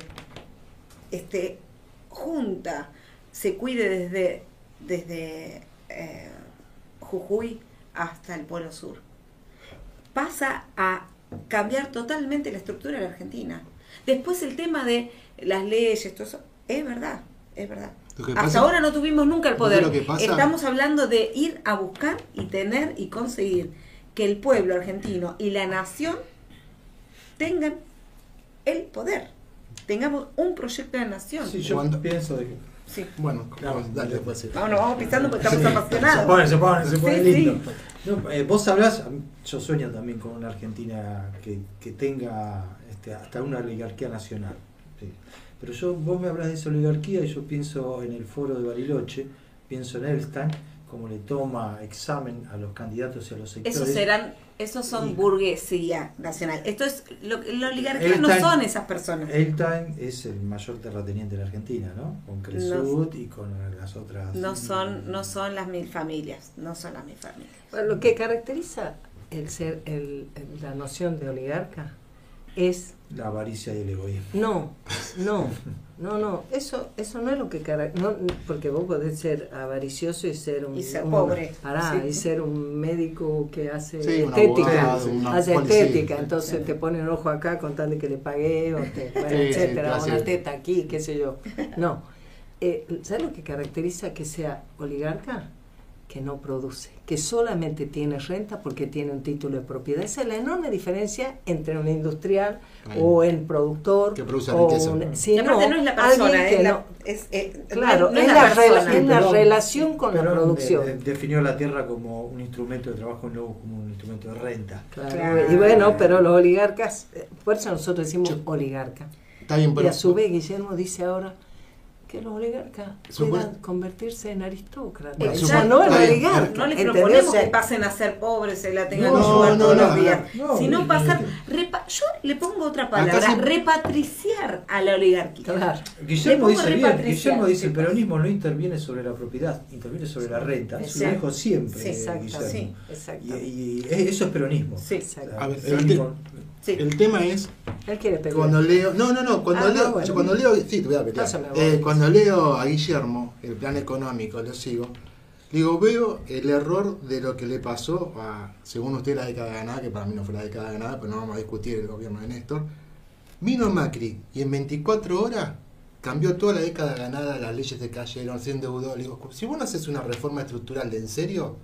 esté junta, se cuide desde Jujuy hasta el Polo Sur. Pasa a cambiar totalmente la estructura de la Argentina. Después el tema de las leyes, todo eso, es verdad, es verdad. Hasta ahora no tuvimos nunca el poder. Estamos hablando de ir a buscar y tener y conseguir que el pueblo argentino y la nación tengan el poder. Tengamos un proyecto de nación. Sí, yo pienso de que... Sí. Bueno, dale, después. Vamos pisando porque estamos apasionados. Se pone Sí, lindo. sí. No, vos hablás, yo sueño también con una Argentina que tenga hasta una oligarquía nacional. Sí. Pero vos me hablas de esa oligarquía y yo pienso en el foro de Bariloche, pienso en Elstein, como le toma examen a los candidatos y a los sectores. Esos son burguesía nacional. Esto es la oligarquía no son esas personas. Elstein es el mayor terrateniente de la Argentina, ¿no? Con Cresut y con las otras. No son las mil familias. No son las mil familias. Bueno, lo que caracteriza la noción de oligarca es la avaricia y el egoísmo. No, eso no es lo que porque vos podés ser avaricioso y ser pobre. Y ser un médico que hace estética, estética, entonces te pone un ojo acá con tal de que le pagué, etcétera, una teta aquí, qué sé yo. No. ¿Sabes lo que caracteriza que sea oligarca? Que no produce, que solamente tiene renta porque tiene un título de propiedad. Esa es la enorme diferencia entre un industrial o un productor que produce riqueza. Y aparte no es la persona, es la relación con la producción. Definió la tierra como un instrumento de trabajo, no como un instrumento de renta. Claro. Y bueno, pero los oligarcas, por eso nosotros decimos oligarca. Está bien, pero, y a su vez Guillermo dice ahora que los oligarcas puedan convertirse en aristócratas. No les proponemos que pasen a ser pobres, se la tengan que jugar todos los días, sino pasar, yo le pongo otra palabra, repatriciar a la oligarquía. Claro. Guillermo dice, el peronismo no interviene sobre la propiedad, interviene sobre la renta. Eso lo dijo siempre. Exactamente. Y eso es peronismo. Sí, a ver, el tema es cuando leo cuando leo sí, te voy a pelear. Cuando leo a Guillermo el plan económico, lo sigo, digo, veo el error de lo que le pasó a, según usted, la década ganada, que para mí no fue la década ganada, pero no vamos a discutir el gobierno de Néstor. Vino Macri y en 24 horas cambió toda la década ganada, las leyes se cayeron, se endeudó. Le digo, si vos no haces una reforma estructural de en serio,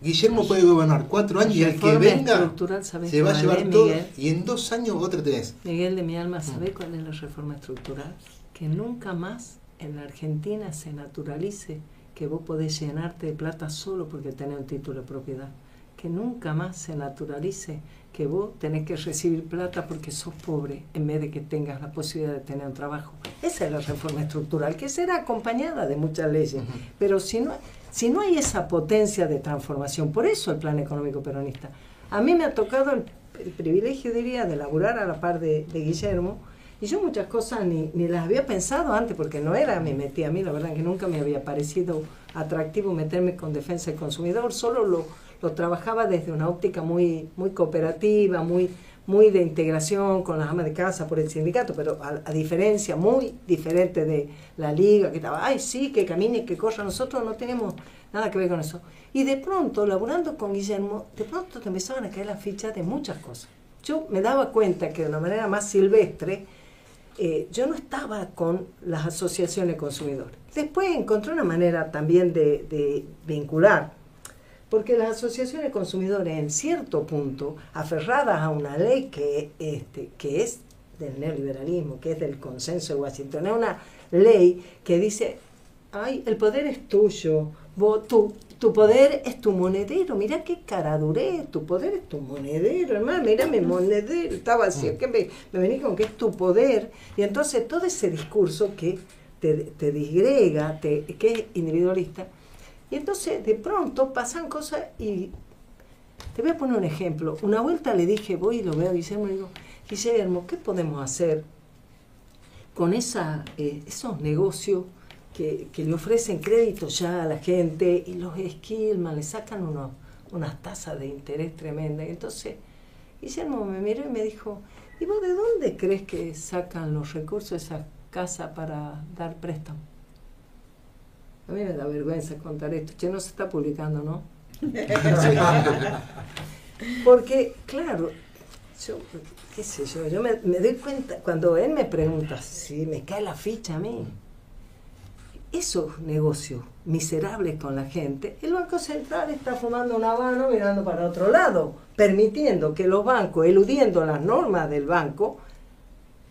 Guillermo puede gobernar 4 años y el que venga se va a llevar todo, Miguel, y en 2 años otra tenés. Miguel de mi alma, ¿sabés cuál es la reforma estructural? Que nunca más en la Argentina se naturalice que vos podés llenarte de plata solo porque tenés un título de propiedad. Que nunca más se naturalice que vos tenés que recibir plata porque sos pobre en vez de que tengas la posibilidad de tener un trabajo. Esa es la reforma estructural, que será acompañada de muchas leyes. Pero si no hay esa potencia de transformación, por eso el plan económico peronista. A mí me ha tocado el privilegio, diría, de laburar a la par de Guillermo, y yo muchas cosas ni las había pensado antes, porque no era mi metí. A mí la verdad que nunca me había parecido atractivo meterme con defensa del consumidor, solo lo trabajaba desde una óptica muy cooperativa, muy de integración con las amas de casa por el sindicato, pero a diferencia muy diferente de la liga, que estaba, ay sí, que camine, que corra, nosotros no tenemos nada que ver con eso. Y de pronto, laburando con Guillermo, de pronto te empezaban a caer las fichas de muchas cosas. Yo me daba cuenta que de una manera más silvestre, yo no estaba con las asociaciones de consumidores. Después encontré una manera también de vincular, porque las asociaciones de consumidores, en cierto punto, aferradas a una ley que es del neoliberalismo, que es del consenso de Washington, es una ley que dice, ay, el poder es tuyo, tu poder es tu monedero, mira qué caradurez, tu poder es tu monedero, hermano, mira mi monedero, estaba así, que me vení con que es tu poder, y entonces todo ese discurso que te disgrega, que es individualista. Y entonces de pronto pasan cosas y te voy a poner un ejemplo. Una vuelta le dije, voy y lo veo a Guillermo y digo, Guillermo, ¿qué podemos hacer con esos negocios que le ofrecen crédito ya a la gente y los esquilman, le sacan unas tasas de interés tremendas. Entonces, Guillermo me miró y me dijo, ¿y vos de dónde crees que sacan los recursos de esa casa para dar préstamo? A mí me da vergüenza contar esto. Che, no se está publicando, ¿no? Porque, claro, yo, qué sé yo me doy cuenta, cuando él me pregunta si me cae la ficha a mí, esos negocios miserables con la gente, el Banco Central está fumando un habano mirando para otro lado, permitiendo que los bancos, eludiendo las normas del banco,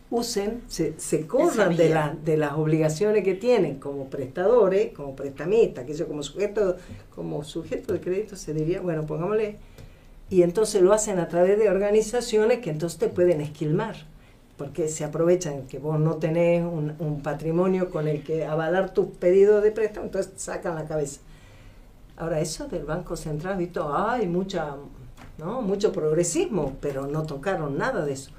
usen, se corran de las obligaciones que tienen como prestadores, como prestamistas, que eso como sujeto de crédito se diría, bueno, pongámosle, y entonces lo hacen a través de organizaciones que entonces te pueden esquilmar, porque se aprovechan que vos no tenés un patrimonio con el que avalar tus pedidos de préstamo, entonces sacan la cabeza. Ahora, eso del Banco Central, visto, hay mucho progresismo, pero no tocaron nada de eso.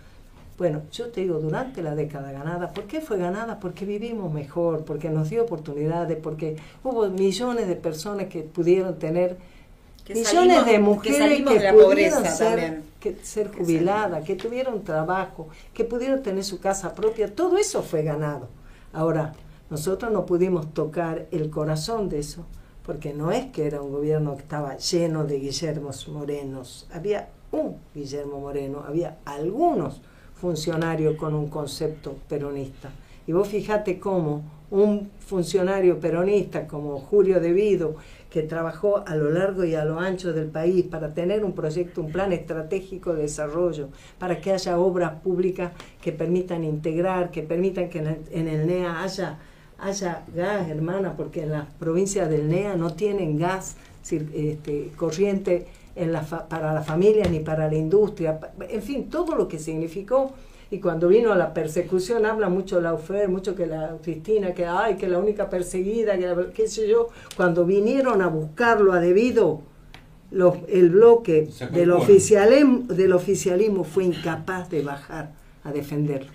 Bueno, yo te digo, durante la década ganada, ¿por qué fue ganada? Porque vivimos mejor, porque nos dio oportunidades, porque hubo millones de personas que pudieron tener, millones de mujeres que pudieron ser jubiladas, que tuvieron trabajo, que pudieron tener su casa propia, todo eso fue ganado. Ahora, nosotros no pudimos tocar el corazón de eso, porque no es que era un gobierno que estaba lleno de Guillermos Morenos, había un Guillermo Moreno, había algunos funcionario con un concepto peronista. Y vos fíjate cómo un funcionario peronista como Julio De Vido, que trabajó a lo largo y a lo ancho del país para tener un proyecto, un plan estratégico de desarrollo, para que haya obras públicas que permitan integrar, que permitan que en el NEA haya gas, hermana, porque en las provincias del NEA no tienen gas corriente para la familia ni para la industria, en fin, todo lo que significó. Y cuando vino la persecución, habla mucho la UFER, mucho que la Cristina, que la única perseguida, qué sé yo, cuando vinieron a buscarlo a Devido, el bloque del oficialismo fue incapaz de bajar a defenderlo.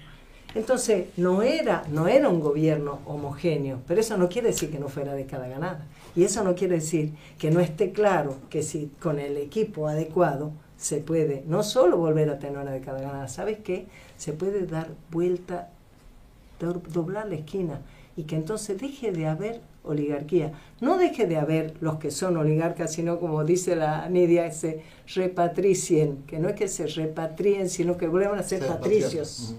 Entonces, no era un gobierno homogéneo, pero eso no quiere decir que no fuera década ganada. Y eso no quiere decir que no esté claro que si con el equipo adecuado se puede no solo volver a tener una década ganada, ¿sabes qué? Se puede dar vuelta, doblar la esquina, y que entonces deje de haber oligarquía. No deje de haber los que son oligarcas, sino, como dice la Nidia, se repatricien, que no es que se repatrien, sino que vuelvan a ser patricios.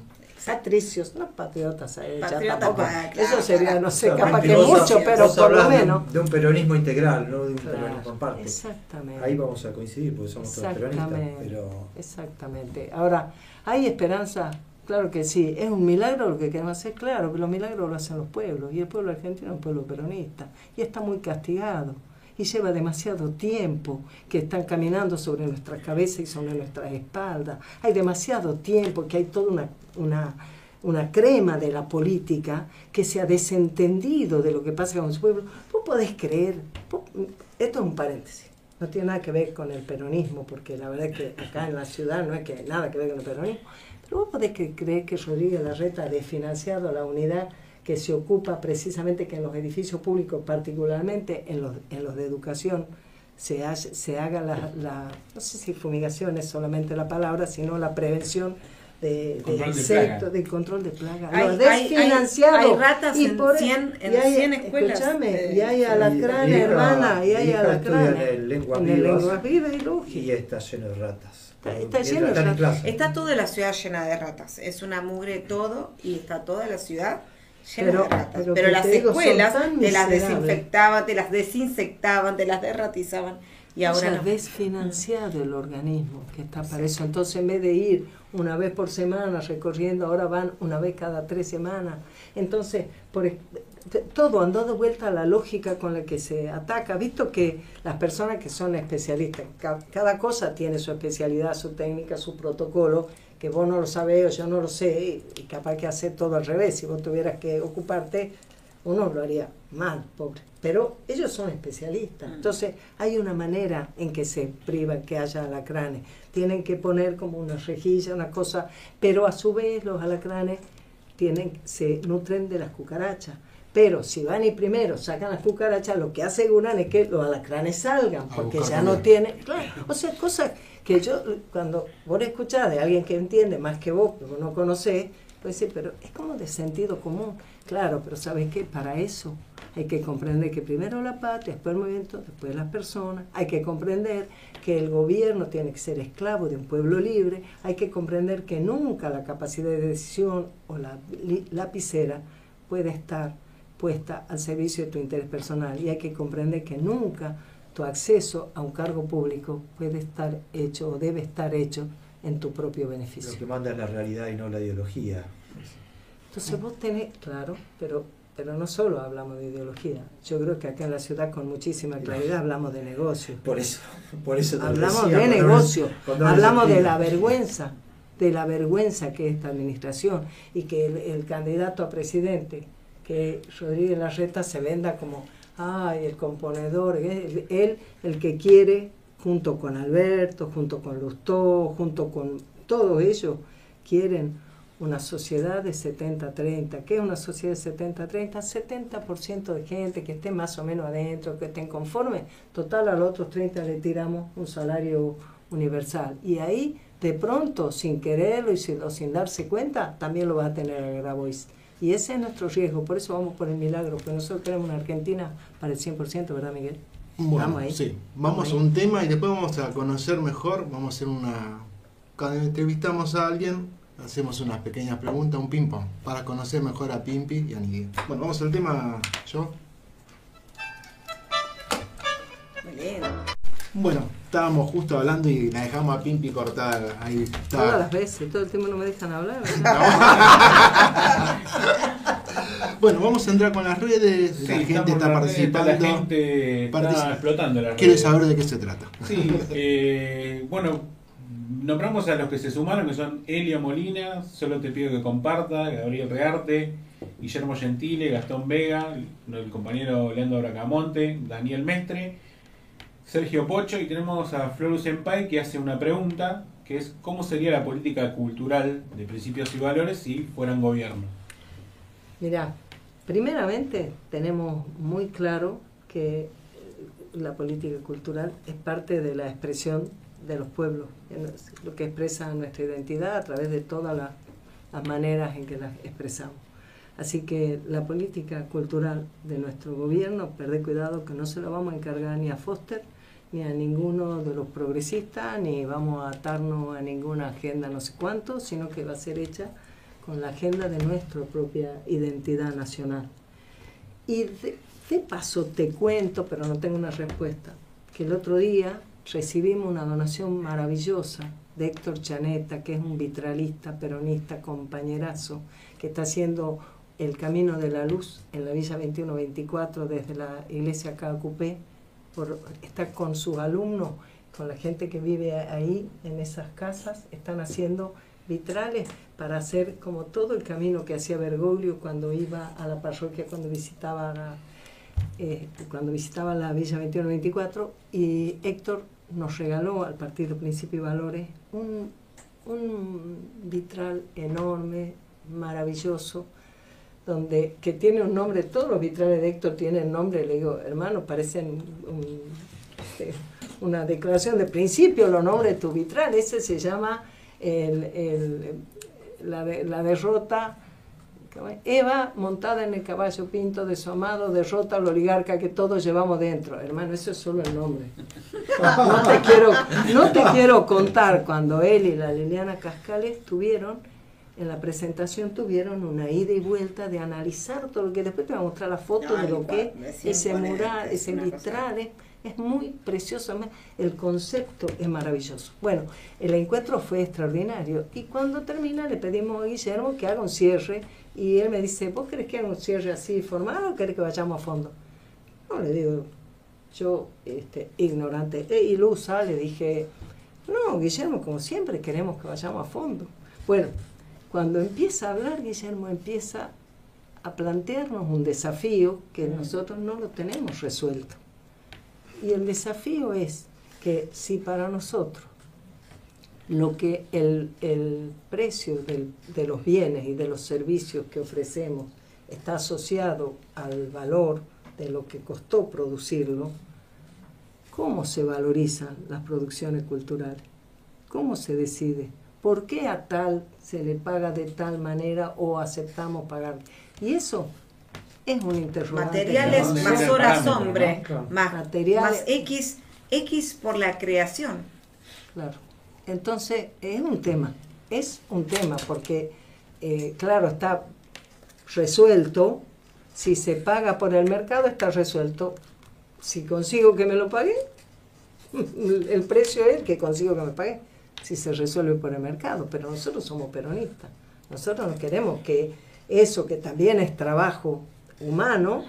Patricios, no patriotas, tampoco. Claro, eso sería, no sé, capaz que mucho, pero por lo menos. De un peronismo integral, no de un peronismo en parte. Exactamente. Ahí vamos a coincidir, porque somos todos peronistas. Exactamente. Ahora, ¿hay esperanza? Claro que sí. ¿Es un milagro lo que queremos hacer? Claro, pero los milagros lo hacen los pueblos, y el pueblo argentino es un pueblo peronista, y está muy castigado. Y lleva demasiado tiempo que están caminando sobre nuestras cabezas y sobre nuestras espaldas. Hay demasiado tiempo que hay toda una crema de la política que se ha desentendido de lo que pasa con su pueblo. Vos podés creer, esto es un paréntesis, no tiene nada que ver con el peronismo, porque la verdad es que acá en la ciudad no es que nada que ver con el peronismo, pero vos podés creer que Rodríguez Larreta ha desfinanciado la unidad que se ocupa precisamente que en los edificios públicos, particularmente en los de educación, se haga no sé si fumigación es solamente la palabra, sino la prevención de insectos, del control de plagas. Hay ratas en 100 escuelas. Escúchame, y hay alacranes, hermana, y hay alacranes. En el Lenguas Vivas y lógico. Y está lleno de ratas. Está lleno de ratas. Está toda la ciudad llena de ratas. Es una mugre todo, y está toda la ciudad llena de ratas. Pero las escuelas te las desinfectaban, te las desinsectaban, te las derratizaban. Y ahora no. Desfinanciado el organismo que está para eso. Entonces, en vez de ir una vez por semana recorriendo, ahora van una vez cada 3 semanas. Entonces, todo andó de vuelta a la lógica con la que se ataca. Visto que las personas que son especialistas, cada cosa tiene su especialidad, su técnica, su protocolo, que vos no lo sabés o yo no lo sé, y capaz que hacer todo al revés. Si vos tuvieras que ocuparte, uno lo haría mal, pobre. Pero ellos son especialistas. Entonces, hay una manera en que se priva que haya alacranes. Tienen que poner como una rejilla, una cosa, pero a su vez los alacranes se nutren de las cucarachas. Pero si van y primero sacan las cucarachas, lo que aseguran es que los alacranes salgan, porque ya no tienen... Claro, o sea, cosas que yo, cuando vos escuchás de alguien que entiende más que vos, pero no conocés, pues decir, pero es como de sentido común. Claro, pero ¿sabes qué? Para eso hay que comprender que primero la patria, después el movimiento, después las personas. Hay que comprender que el gobierno tiene que ser esclavo de un pueblo libre. Hay que comprender que nunca la capacidad de decisión o la lapicera puede estar puesta al servicio de tu interés personal. Y hay que comprender que nunca tu acceso a un cargo público puede estar hecho o debe estar hecho en tu propio beneficio. Lo que manda es la realidad y no la ideología. Entonces vos tenés, claro, pero no solo hablamos de ideología. Yo creo que acá en la ciudad con muchísima claridad hablamos de negocio. Por eso te hablamos decía, de negocio, hablamos de sentido. la vergüenza que es esta administración y que el candidato a presidente, que Rodríguez Larreta, se venda como, ay, el componedor, él el que quiere, junto con Alberto, junto con Lustó, junto con todos ellos, quieren una sociedad de 70-30. ¿Qué es una sociedad de 70-30? 70% de gente que esté más o menos adentro, que estén conformes. Total, a los otros 30 le tiramos un salario universal. Y ahí, de pronto, sin quererlo y sin darse cuenta, también lo va a tener a Grabois. Y ese es nuestro riesgo. Por eso vamos por el milagro, porque nosotros queremos una Argentina para el 100%, ¿verdad, Miguel? Bueno, Vamos ahí. sí. Vamos a un tema y después vamos a conocer mejor. Vamos a hacer una... Cuando entrevistamos a alguien, hacemos unas pequeñas preguntas, un ping-pong, para conocer mejor a Pimpi y a Miguel. Bueno, vamos al tema, yo. Muy bien. Bueno, estábamos justo hablando y la dejamos a Pimpi cortar. Ahí está. Todas las veces, todo el tiempo no me dejan hablar, ¿verdad? Bueno, vamos a entrar con las redes. Sí, la gente está participando. La gente está explotando las redes. Quiere saber de qué se trata. Sí, bueno, nombramos a los que se sumaron, que son Elia Molina, Solo Te Pido Que Comparta, Gabriel Rearte, Guillermo Gentile, Gastón Vega, el compañero Leandro Bracamonte, Daniel Mestre, Sergio Pocho, y tenemos a Florus Senpai, que hace una pregunta, que es ¿cómo sería la política cultural de Principios y Valores si fueran gobierno? Mirá, primeramente tenemos muy claro que la política cultural es parte de la expresión de los pueblos, lo que expresa nuestra identidad a través de todas las maneras en que las expresamos. Así que la política cultural de nuestro gobierno, perdé cuidado que no se la vamos a encargar ni a Foster, ni a ninguno de los progresistas, ni vamos a atarnos a ninguna agenda no sé cuánto, sino que va a ser hecha con la agenda de nuestra propia identidad nacional. Y de paso te cuento, pero no tengo una respuesta, que el otro día recibimos una donación maravillosa de Héctor Chaneta, que es un vitralista, peronista, compañerazo, que está haciendo el Camino de la Luz en la Villa 2124 desde la iglesia Cacupé, está con sus alumnos, con la gente que vive ahí en esas casas, están haciendo vitrales para hacer como todo el camino que hacía Bergoglio cuando iba a la parroquia, cuando visitaba la Villa 2124, y Héctor nos regaló al Partido Principio y Valores un vitral enorme, maravilloso, que tiene un nombre. Todos los vitrales de Héctor tienen nombre. Le digo, hermano, parecen una declaración de principio los nombres de tu vitral. Ese se llama la derrota, Eva montada en el caballo pinto de su amado derrota al oligarca que todos llevamos dentro. Hermano, eso es solo el nombre. No te quiero contar cuando él y la Liliana Cascales en la presentación tuvieron una ida y vuelta de analizar todo lo que después te voy a mostrar la foto de lo que es ese mural, ese vitral. Es muy precioso, el concepto es maravilloso. Bueno, el encuentro fue extraordinario y cuando termina le pedimos a Guillermo que haga un cierre y él me dice, ¿vos querés que haga un cierre así formal o querés que vayamos a fondo? No, le digo, yo ignorante e ilusa, le dije, no, Guillermo, como siempre queremos que vayamos a fondo. Bueno, cuando empieza a hablar, Guillermo empieza a plantearnos un desafío que nosotros no lo tenemos resuelto. Y el desafío es que si para nosotros lo que el precio de los bienes y de los servicios que ofrecemos está asociado al valor de lo que costó producirlo, ¿cómo se valorizan las producciones culturales? ¿Cómo se decide? ¿Por qué a tal se le paga de tal manera o aceptamos pagar? Y eso es un interrogante. Materiales ¿Dónde más viene el horas parámetro, hombre, no? Claro. más, Materiales. más X por la creación. Claro. Entonces, es un tema porque, claro, está resuelto. Si se paga por el mercado, está resuelto. Si consigo que me lo pague, el precio es el que consigo que me pague. Si se resuelve por el mercado. Pero nosotros somos peronistas. Nosotros no queremos que eso, que también es trabajo humano,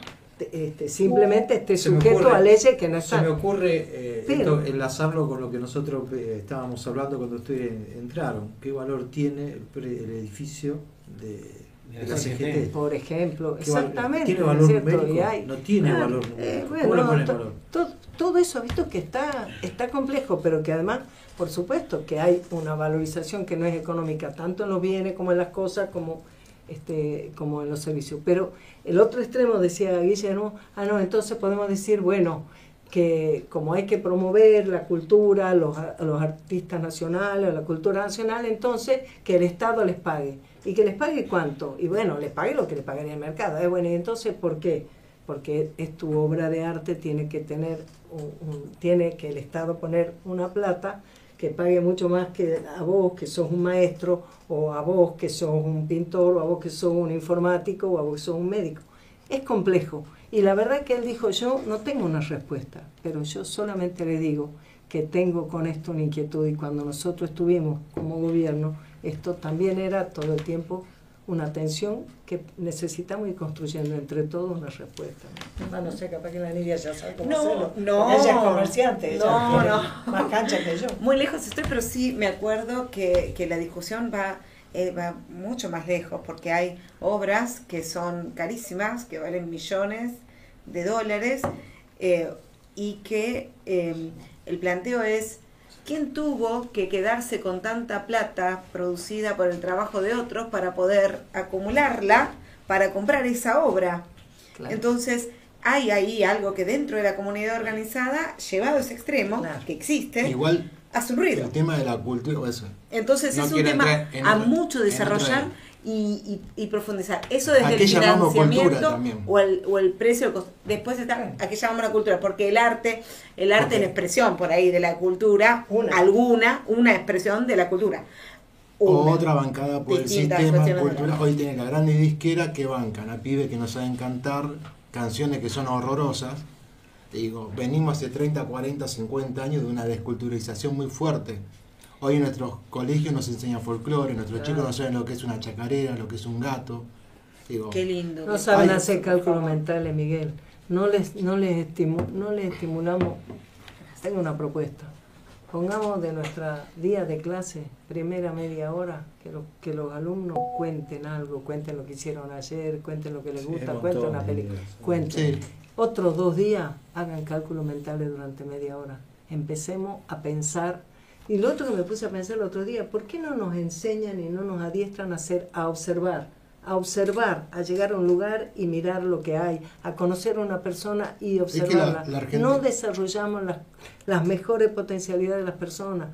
simplemente esté Se me sujeto ocurre- a leyes que no Se me están. ocurre Pero- enlazarlo con lo que nosotros estábamos hablando cuando ustedes entraron. ¿Qué valor tiene el edificio de la CGT? Por ejemplo, ¿Qué valor- exactamente. ¿Tiene ¿no es valor cierto? numérico? Y hay- No tiene Ah, valor numérico. bueno, ¿Cómo le ponen valor? todo eso, visto que está complejo, pero que además, por supuesto, que hay una valorización que no es económica, tanto en los bienes como en las cosas, como en los servicios. Pero el otro extremo, decía Guillermo, no, entonces podemos decir, bueno, que como hay que promover la cultura, los artistas nacionales, la cultura nacional, entonces que el Estado les pague. ¿Y que les pague cuánto? Y bueno, les pague lo que les pagaría el mercado. Bueno, ¿y entonces por qué? Porque es tu obra de arte, tiene que tener tiene que el Estado poner una plata que pague mucho más que a vos que sos un maestro, o a vos que sos un pintor, o a vos que sos un informático, o a vos que sos un médico. Es complejo. Y la verdad que él dijo, yo no tengo una respuesta, pero yo solamente le digo que tengo con esto una inquietud, y cuando nosotros estuvimos como gobierno, esto también era todo el tiempo una tensión que necesitamos ir construyendo entre todos una respuesta. No sé, capaz que la Nidia ya sabe cómo hacerlo. No, Ella es comerciante, ella no, tiene no. más cancha que yo. Muy lejos estoy, pero sí me acuerdo que la discusión va mucho más lejos, porque hay obras que son carísimas, que valen millones de dólares, y que el planteo es: ¿quién tuvo que quedarse con tanta plata producida por el trabajo de otros para poder acumularla para comprar esa obra? Claro. Entonces, hay ahí algo que dentro de la comunidad organizada, llevado a ese extremo, Claro. que existe, Igual hace un ruido. el tema de la cultura, eso. Entonces No es un quiero tema entrar en a otra- mucho en desarrollar otra- y profundizar. Eso desde ¿A el qué llamamos cultura financiamiento también? o el precio. El costo. Después está a qué llamamos la cultura, porque el arte es la expresión por ahí de la cultura, una expresión de la cultura. Una. Otra bancada por el Distintas sistema cuestiones de cultural. la- Hoy tiene la grande disquera que bancan a pibes que no saben cantar canciones que son horrorosas. Digo, venimos hace 30, 40, 50 años de una desculturalización muy fuerte. Hoy en nuestros colegios nos enseñan folclore, nuestros chicos no saben lo que es una chacarera, lo que es un gato. Digo, Qué lindo. No saben Ay, hacer cálculos mentales, Miguel. No les estimulamos. Tengo una propuesta. Pongamos de nuestra día de clase, primera media hora, que los alumnos cuenten algo, cuenten lo que hicieron ayer, cuenten lo que les Sí, gusta, un cuenten montón una de película, ideas. cuenten. Sí. Otros 2 días hagan cálculos mentales durante media hora. Empecemos a pensar. Y lo otro que me puse a pensar el otro día, ¿por qué no nos enseñan y no nos adiestran a observar, a llegar a un lugar y mirar lo que hay, a conocer a una persona y que observarla? la Argentina- No desarrollamos las mejores potencialidades de las personas.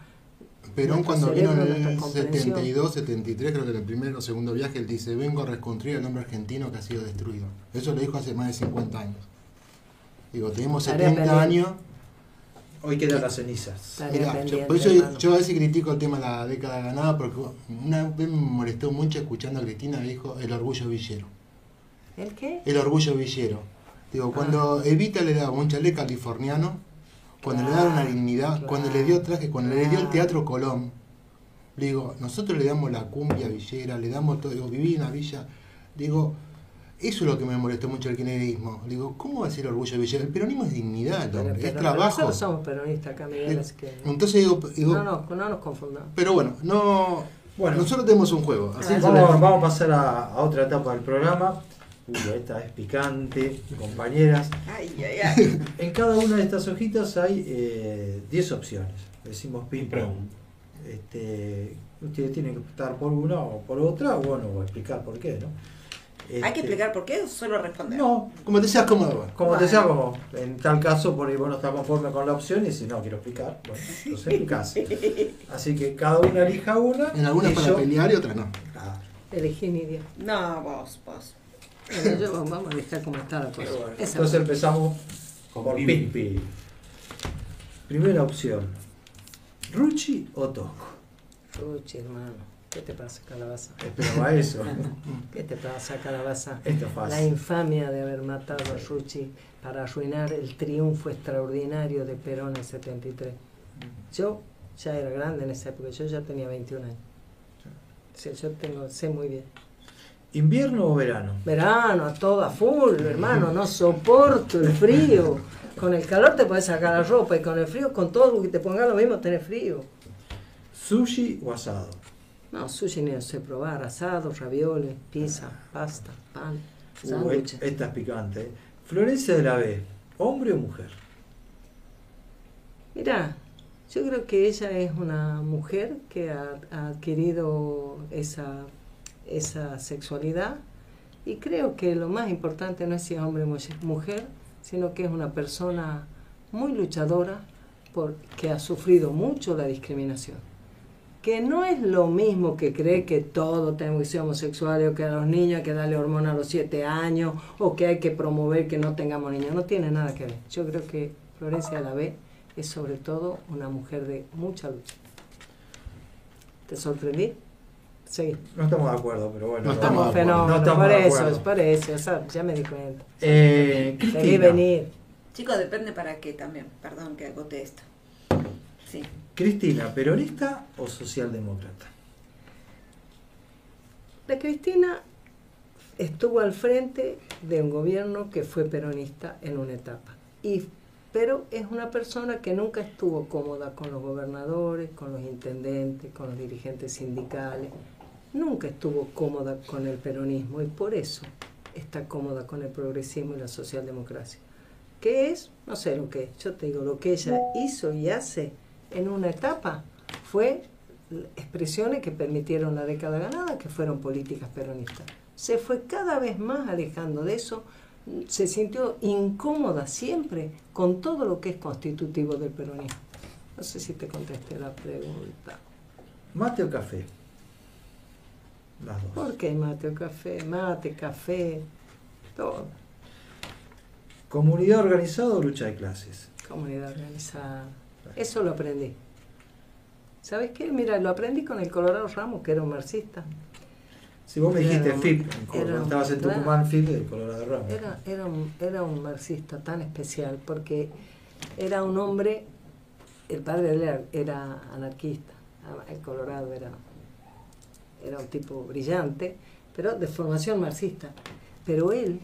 Perón Nuestro cuando vino cerebro, en nuestra el comprensión. 72, 73, creo que en el primero o segundo viaje, él dice, vengo a reconstruir el hombre argentino que ha sido destruido. Eso lo dijo hace más de 50 años. Digo, tenemos Tarea 70 pendiente. años. Hoy quedan las cenizas. Tarea Mirá, pendiente, por eso hermano. yo a veces critico el tema de la década ganada, porque una vez me molestó mucho escuchando a Cristina que dijo el orgullo villero. ¿El qué? El orgullo villero. Digo, cuando Evita le daba un chalet californiano, cuando le daba una dignidad, claro, cuando le dio traje, cuando le dio el claro. Teatro Colón, digo, nosotros le damos la cumbia villera, le damos todo, digo, viví en una villa, digo, eso es lo que me molestó mucho el kirchnerismo. Digo, ¿cómo va a ser orgullo villero? El peronismo es dignidad, Pero es nosotros trabajo. somos peronistas acá, Miguel, así que Entonces digo, no nos confundamos. pero bueno, Bueno. nosotros tenemos un juego. Así que Vamos a pasar a otra etapa del programa. Esta es picante, compañeras. Ay, ay, ay. En cada una de estas hojitas hay 10 opciones. Decimos ping pong. Ustedes tienen que optar por una o por otra, o bueno, o explicar por qué, ¿no? ¿Hay que explicar por qué o solo responder? No, Como te seas cómodo. como te sea, como en tal caso, por ahí vos no estás conforme con la opción y si no quiero explicar, bueno, entonces explicás. Así que cada uno elija una. En algunas y para yo- pelear y otras no. Ah, Elegí Nidia. No, vos. Bueno, vamos a dejar como está la cosa. pero bueno, Esa entonces va. empezamos Con por Pipi. Pipi. Primera opción, ¿Ruchi o Tosco? Ruchi, hermano. ¿Qué te pasa, calabaza? Pero a eso. ¿Qué te pasa, calabaza? Esto es La fácil. infamia de haber matado a Ruchi para arruinar el triunfo extraordinario de Perón en el 73. Yo ya era grande en esa época, yo ya tenía 21 años. O sea, sé muy bien. ¿Invierno o verano? Verano, a toda full, hermano, no soporto el frío. Con el calor te puedes sacar la ropa y con el frío, con todo lo que te ponga lo mismo, tenés frío. ¿Sushi o asado? No, sushi ni lo sé probar, asado, ravioles, pizza, pasta, pan, sándwiches. Esta es picante. ¿Eh? Florencia de la B, ¿hombre o mujer? Mirá, yo creo que ella es una mujer que ha adquirido esa sexualidad y creo que lo más importante no es si es hombre o mujer, sino que es una persona muy luchadora que ha sufrido mucho la discriminación. Que no es lo mismo que cree que todos tenemos que ser homosexuales o que a los niños hay que darle hormona a los 7 años o que hay que promover que no tengamos niños. No tiene nada que ver. Yo creo que Florencia de la B es sobre todo una mujer de mucha lucha. ¿Te sorprendí? Sí. No estamos de acuerdo, pero bueno. No estamos de acuerdo. No Fenómeno, estamos por de eso, acuerdo. por eso, o sea, ya me di cuenta. Te vi Cristina. venir. Chicos, depende para qué también. Perdón que agote esto. Sí. Cristina, ¿peronista o socialdemócrata? La Cristina estuvo al frente de un gobierno que fue peronista en una etapa. Pero es una persona que nunca estuvo cómoda con los gobernadores, con los intendentes, con los dirigentes sindicales. Nunca estuvo cómoda con el peronismo y por eso está cómoda con el progresismo y la socialdemocracia. ¿Qué es? No sé lo que es. Yo te digo, lo que ella hizo y hace en una etapa fue expresiones que permitieron la década ganada, que fueron políticas peronistas. Se fue cada vez más alejando de eso, se sintió incómoda siempre con todo lo que es constitutivo del peronismo. No sé si te contesté la pregunta. ¿Mate o café? Las dos. ¿Por qué mate o café? Mate, café, todo. ¿Comunidad organizada o lucha de clases? Comunidad organizada. Eso lo aprendí. ¿Sabes qué? Mira, lo aprendí con el Colorado Ramos, que era un marxista. Si vos me dijiste Era un- FIP, era cuando un- estabas en claro. Tucumán, FIP de Colorado Ramos. Era un marxista tan especial porque era un hombre, el padre de él era anarquista, el Colorado era un tipo brillante, pero de formación marxista. Pero él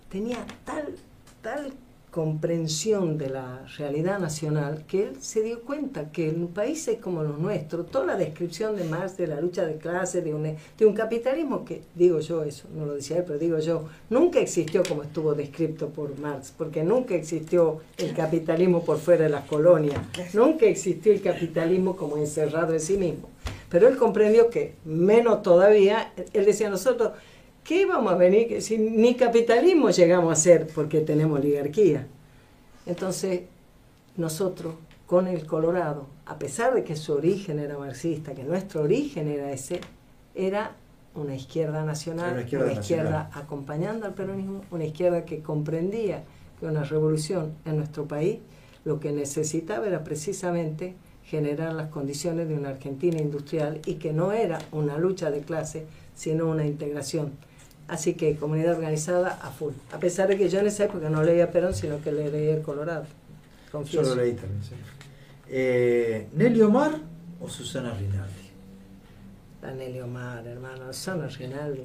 tenía tal comprensión de la realidad nacional que él se dio cuenta que en países como los nuestros, toda la descripción de Marx de la lucha de clases, de un capitalismo que, digo yo eso, no lo decía él, pero digo yo, nunca existió como estuvo descrito por Marx, porque nunca existió el capitalismo por fuera de las colonias, nunca existió el capitalismo como encerrado en sí mismo. Pero él comprendió que, menos todavía, él decía, nosotros, ¿qué vamos a venir? Si ni capitalismo llegamos a ser porque tenemos oligarquía. Entonces, nosotros con el Colorado, a pesar de que su origen era marxista, que nuestro origen era ese, era una izquierda nacional, Una izquierda nacional. acompañando al peronismo, una izquierda que comprendía que una revolución en nuestro país lo que necesitaba era precisamente generar las condiciones de una Argentina industrial y que no era una lucha de clase, sino una integración. Así que comunidad organizada a full. A pesar de que yo en esa época no leía Perón, sino que leía el Colorado. Yo Confieso. lo leí también, sí. ¿Nelly Omar o Susana Rinaldi? La Nelly Omar, hermano, Susana Rinaldi.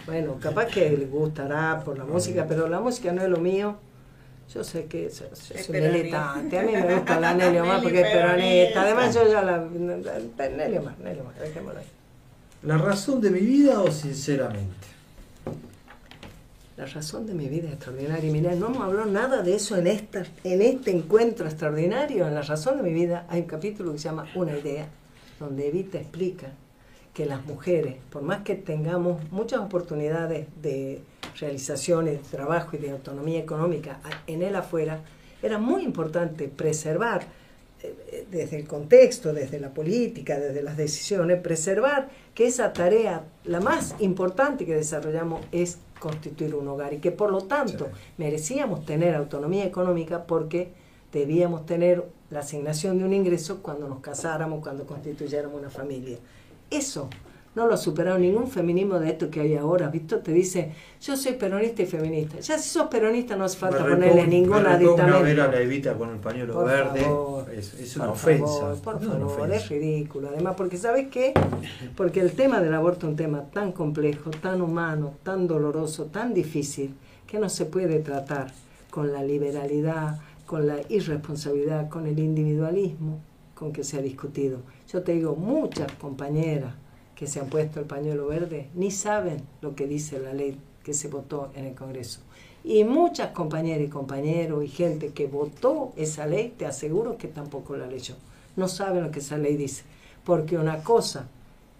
Bueno, capaz que le gustará por la música, pero la música no es lo mío. Yo sé que soy peronista. militante. A mí me gusta la Nelly Omar porque es Nelly peronista. peronista. Además, yo ya Nelly Omar, dejémoslo ahí. ¿La razón de mi vida o sinceramente? La razón de mi vida es extraordinaria. Y mirá, no hemos hablado nada de eso en este encuentro extraordinario. En La razón de mi vida hay un capítulo que se llama Una idea, donde Evita explica que las mujeres, por más que tengamos muchas oportunidades de realizaciones, de trabajo y de autonomía económica en el afuera, era muy importante preservar, desde el contexto, desde la política, desde las decisiones, preservar que esa tarea, la más importante que desarrollamos, es constituir un hogar y que por lo tanto merecíamos tener autonomía económica porque debíamos tener la asignación de un ingreso cuando nos casáramos, cuando constituyéramos una familia. Eso no lo ha superado ningún feminismo de esto que hay ahora, ¿visto? Te dice, yo soy peronista y feminista. Ya si sos peronista no hace falta ponerle ningún aditamento. Ver a la Evita con el pañuelo por verde favor, es una ofensa. Por favor, es ridículo. Además, porque ¿sabes qué? Porque el tema del aborto es un tema tan complejo, tan humano, tan doloroso, tan difícil, que no se puede tratar con la liberalidad, con la irresponsabilidad, con el individualismo con que se ha discutido. Yo te digo, muchas compañeras que se han puesto el pañuelo verde ni saben lo que dice la ley que se votó en el Congreso. Y muchas compañeras y compañeros y gente que votó esa ley, te aseguro que tampoco la leyó. No saben lo que esa ley dice. Porque una cosa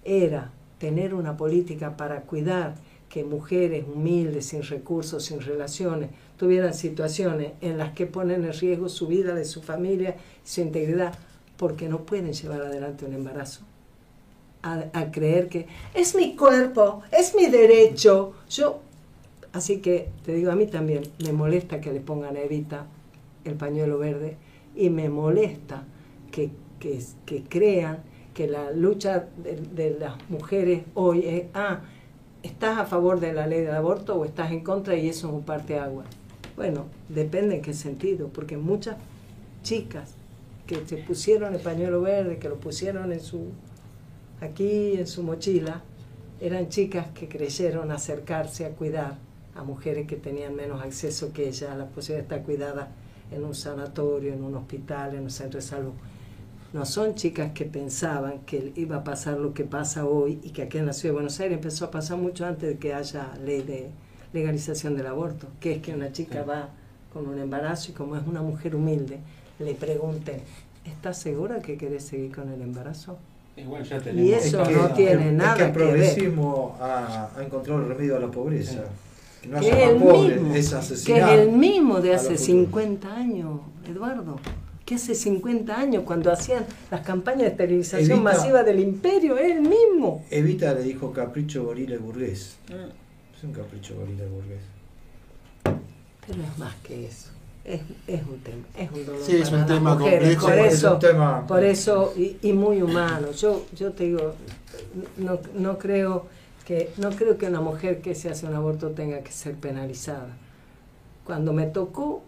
era tener una política para cuidar que mujeres humildes, sin recursos, sin relaciones, tuvieran situaciones en las que ponen en riesgo su vida, de su familia, su integridad, porque no pueden llevar adelante un embarazo. A creer que es mi cuerpo, es mi derecho. Así que te digo, a mí también me molesta que le pongan a Evita el pañuelo verde y me molesta que crean que la lucha de las mujeres hoy es, ¿estás a favor de la ley del aborto o estás en contra y eso es un parteaguas? Bueno, depende en qué sentido, porque muchas chicas que se pusieron el pañuelo verde, que lo pusieron aquí en su mochila, eran chicas que creyeron acercarse a cuidar a mujeres que tenían menos acceso que ellas, a la posibilidad de estar cuidadas en un sanatorio, en un hospital, en un centro de salud. No son chicas que pensaban que iba a pasar lo que pasa hoy y que aquí en la ciudad de Buenos Aires empezó a pasar mucho antes de que haya ley de legalización del aborto, que es que una chica va con un embarazo y como es una mujer humilde, le pregunten, ¿estás segura que querés seguir con el embarazo? Igual ya Y eso no tiene nada que ver. El progresismo ha encontrado el remedio a la pobreza. Que no que haya es más pobres, mismo, es que asesinar es el mismo de a hace los 50 años, Eduardo. Que hace 50 años, cuando hacían las campañas de esterilización Evita, masiva del imperio, es el mismo. Evita le dijo capricho gorila y burgués. Es un capricho gorila y burgués. Pero es más que eso. Es un tema, es un dolor. Sí, es para un las tema mujeres. complejo. Por eso y muy humano. Yo te digo, no creo que una mujer que se hace un aborto tenga que ser penalizada. Cuando me tocó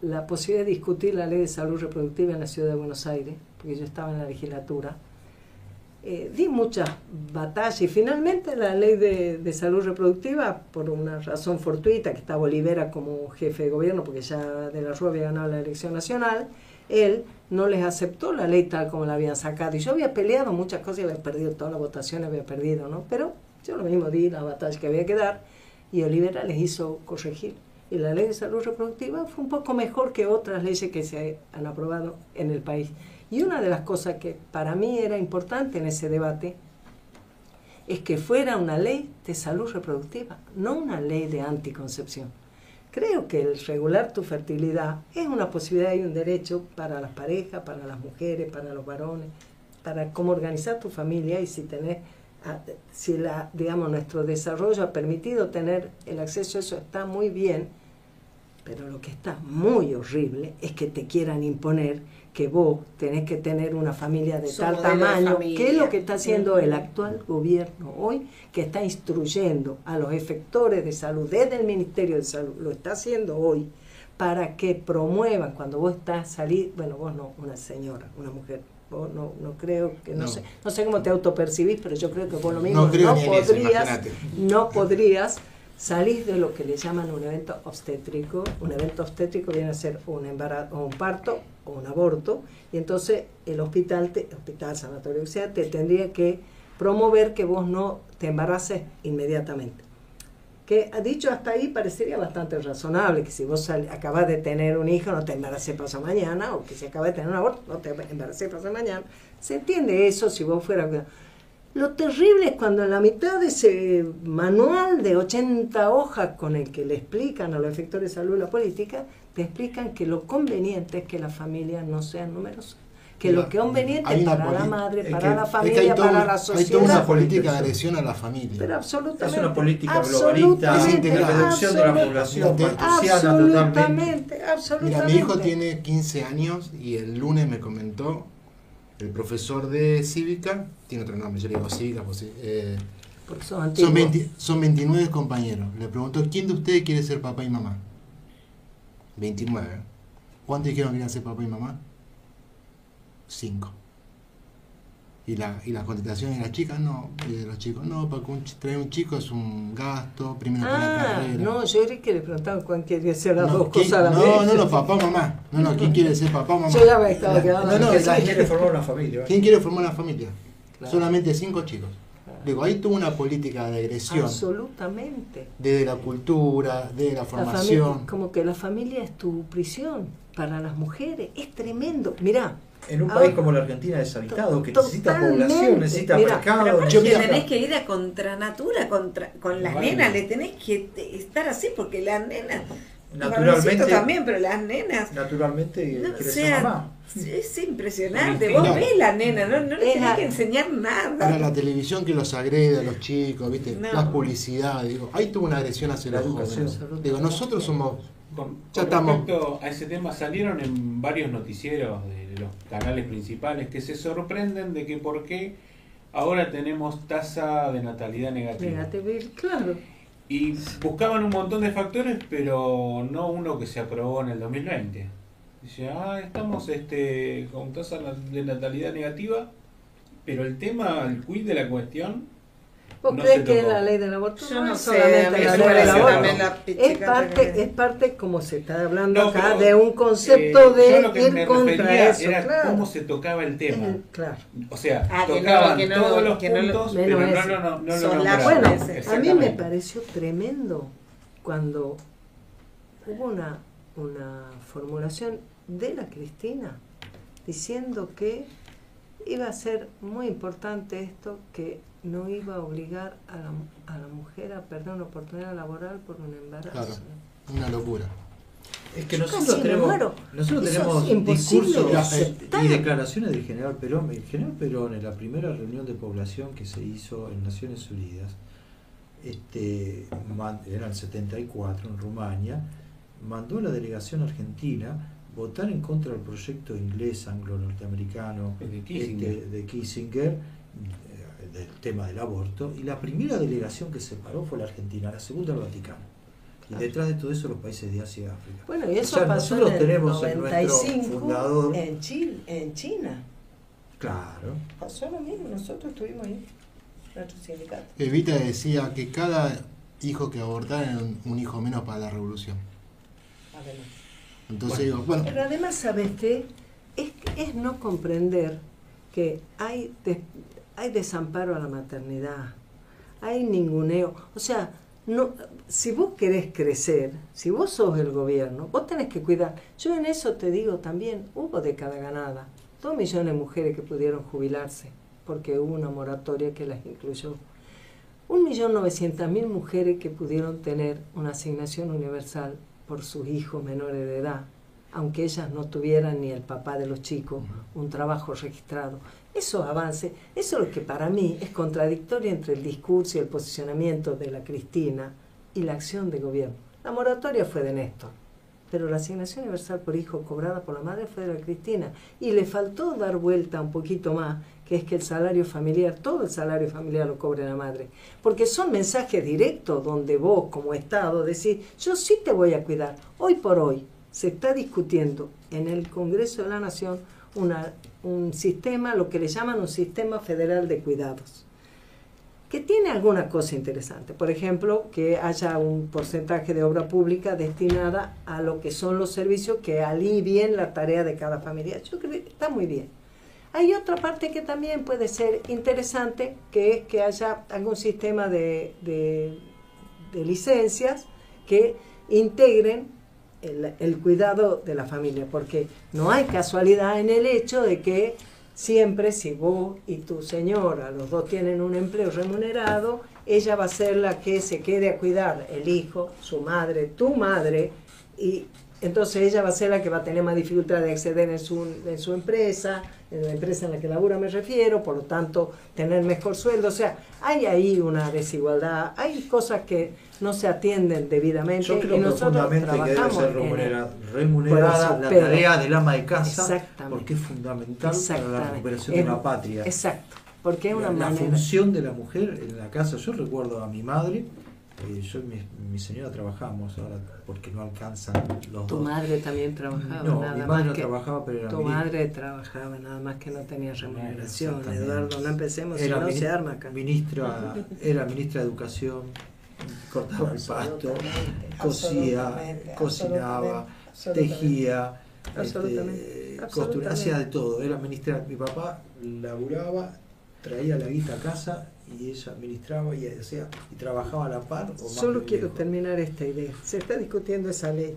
la posibilidad de discutir la ley de salud reproductiva en la ciudad de Buenos Aires, porque yo estaba en la legislatura, di muchas batallas y finalmente la ley de salud reproductiva, por una razón fortuita, que estaba Olivera como jefe de gobierno, porque ya de la Rúa había ganado la elección nacional, él no les aceptó la ley tal como la habían sacado. Y yo había peleado muchas cosas y había perdido todas las votaciones, había perdido, ¿no? Pero yo lo mismo di la batalla que había que dar y Olivera les hizo corregir. Y la ley de salud reproductiva fue un poco mejor que otras leyes que se han aprobado en el país. Y una de las cosas que para mí era importante en ese debate es que fuera una ley de salud reproductiva, no una ley de anticoncepción. Creo que el regular tu fertilidad es una posibilidad y un derecho para las parejas, para las mujeres, para los varones, para cómo organizar tu familia y digamos, nuestro desarrollo ha permitido tener el acceso a eso, está muy bien. Pero lo que está muy horrible es que te quieran imponer que vos tenés que tener una familia de tal tamaño, que es lo que está haciendo el actual gobierno hoy, que está instruyendo a los efectores de salud desde el Ministerio de Salud, lo está haciendo hoy, para que promuevan, cuando vos estás salir, bueno, vos no, una señora, una mujer, vos no creo que, no sé cómo te autopercibís, pero yo creo que vos lo mismo no podrías salir de lo que le llaman un evento obstétrico. Un evento obstétrico viene a ser un embarazo, o un parto o un aborto, y entonces el hospital, sanatorio, o sea, te tendría que promover que vos no te embaraces inmediatamente. Que dicho hasta ahí parecería bastante razonable, que si vos acabas de tener un hijo no te embaraces pasado mañana, o que si acabas de tener un aborto no te embaraces pasado mañana. Se entiende eso si vos fueras... Lo terrible es cuando en la mitad de ese manual de 80 hojas con el que le explican a los efectores de salud la política, te explican que lo conveniente es que las familias no sean numerosas. Que Mira, lo que es conveniente hay es una para la madre, es para que- la Es que familia, para la hay sociedad. toda una política de agresión a la familia. Pero absolutamente. Es una política absolutamente, globalista de reducción de la absolut- población maltusiana totalmente. Absolutamente, absolutamente. Mira, mi hijo tiene 15 años y el lunes me comentó, el profesor de cívica, tiene otro nombre, yo le digo cívica, pues, Porque son antiguos. son 29 compañeros. Le preguntó, ¿quién de ustedes quiere ser papá y mamá? 29. ¿Cuántos dijeron que querían ser papá y mamá? 5. Y la contestación de las chicas, no, y de los chicos, no, porque traer un chico es un gasto, primero para la carrera. No, yo creí que le preguntaban cuál quería hacer las No, dos ¿quién- cosas a la no, vez. no, papá, mamá. No, ¿quién quiere ser papá, mamá? Yo ya me estaba quedando. No, Que la quiere gente- formar una familia. ¿Quién quiere formar una familia? Claro. Solamente 5 chicos. Digo, ahí tuvo una política de agresión Absolutamente. desde la cultura, de la La formación. familia, como que la familia es tu prisión para las mujeres. Es tremendo. Mirá, En un ahora- país como la Argentina deshabitado, que necesita Totalmente. población, necesita Mira, mercado. Pero aparte Yo que mira- tenés que ir a contranatura con las Bueno. nenas, le tenés que estar así porque las nenas, Naturalmente- varoncitos también, pero las nenas, Naturalmente no, quiere o ser sea, mamá. es impresionante. Instinto. Vos ves la nena, no le Es tenés la- que enseñar Ahora nada. la televisión que los agrede a los chicos, ¿viste? No. Las publicidades, digo, ahí tuvo una agresión hacia La los educación. jóvenes. Digo, nosotros somos... Con Ya estamos. respecto a ese tema, salieron en varios noticieros de los canales principales que se sorprenden de que por qué ahora tenemos tasa de natalidad negativa. Negativo, claro. Y buscaban un montón de factores, pero no uno que se aprobó en el 2020. Dice, estamos con tasa de natalidad negativa, pero el tema, el quid de la cuestión, ¿Vos no crees se que es tocó. la ley del aborto? Yo no es sé, solamente a mí la eso ley me del parece aborto. también la Es parte como se está hablando No, acá pero, de un concepto yo de lo que me ir contra refería eso, era claro. cómo se tocaba el tema. Claro. O sea, Que no, tocaban que no, todos los que no lo- puntos, menos pero no ese. lo Son nombraban. las- Bueno, ese, a mí me Exactamente. pareció tremendo cuando hubo una formulación de la Cristina diciendo que iba a ser muy importante esto, que no iba a obligar a la mujer a perder una oportunidad laboral por un embarazo. Claro, una locura. Es que Yo nosotros casi me tenemos, muero. nosotros Eso tenemos es imposible de discursos aceptar. y declaraciones del general Perón. El general Perón, en la primera reunión de población que se hizo en Naciones Unidas, era el 74 en Rumania, mandó a la delegación argentina votar en contra del proyecto inglés anglo-norteamericano De Kissinger. de Kissinger, del tema del aborto, y la primera delegación que se paró fue la Argentina, la segunda el Vaticano. Y detrás de todo eso los países de Asia y África. Bueno, y eso O sea, pasó nosotros en el tenemos en nuestro 95 fundador- en Chile, en China. Claro. Pasó lo mismo, nosotros estuvimos ahí, nuestro sindicato. Evita decía que cada hijo que abortara era un hijo menos para la revolución. Además. Entonces digo, bueno, Pero además, ¿sabes qué? Es no comprender que hay desamparo a la maternidad, hay ninguneo. O sea, no, si vos querés crecer, si vos sos el gobierno, vos tenés que cuidar. Yo en eso te digo también, hubo década ganada. 2 millones de mujeres que pudieron jubilarse, porque hubo una moratoria que las incluyó. 1.900.000 mujeres que pudieron tener una asignación universal por sus hijos menores de edad, aunque ellas no tuvieran ni el papá de los chicos un trabajo registrado. Esos avances, eso es lo que para mí es contradictorio entre el discurso y el posicionamiento de la Cristina y la acción de gobierno. La moratoria fue de Néstor, pero la asignación universal por hijo cobrada por la madre fue de la Cristina, y le faltó dar vuelta un poquito más, que es que el salario familiar, todo el salario familiar lo cobre la madre, porque son mensajes directos donde vos como Estado decís, yo sí te voy a cuidar. Hoy por hoy se está discutiendo en el Congreso de la Nación un sistema, lo que le llaman un sistema federal de cuidados, que tiene alguna cosa interesante. Por ejemplo, que haya un porcentaje de obra pública destinada a lo que son los servicios que alivien la tarea de cada familia. Yo creo que está muy bien. Hay otra parte que también puede ser interesante, que es que haya algún sistema de licencias que integren el cuidado de la familia, porque no hay casualidad en el hecho de que siempre si vos y tu señora, los dos tienen un empleo remunerado, ella va a ser la que se quede a cuidar el hijo, su madre, tu madre, y entonces ella va a ser la que va a tener más dificultad de acceder en su empresa, en la empresa en la que labura me refiero, por lo tanto tener mejor sueldo. O sea, hay ahí una desigualdad, hay cosas que no se atienden debidamente. Yo creo y nosotros profundamente que debe trabajamos ser remunerada Por eso, la pero- tarea del ama de casa, Exactamente. porque es fundamental para la Exactamente. recuperación de una patria. Exacto, porque es una La manera... función de la mujer en la casa. Yo recuerdo a mi madre, yo y mi señora trabajamos ahora porque no alcanzan los Tu dos. madre también trabajaba, No, nada mi madre más no que... trabajaba, pero era Tu ministra. madre trabajaba, nada más que no tenía remuneración. Exactamente. Eduardo, no empecemos, si Era no mini- se arma acá. era ministra de Educación, cortaba el pasto, Absolutamente, cosía, absolutamente, cocinaba, absolutamente. tejía, Absolutamente, costura, absolutamente. hacía de todo. Era ministra, mi papá laburaba, traía la guita a casa y ella administraba y hacía y trabajaba a la par. O más Solo que quiero viejo. terminar esta idea. Se está discutiendo esa ley.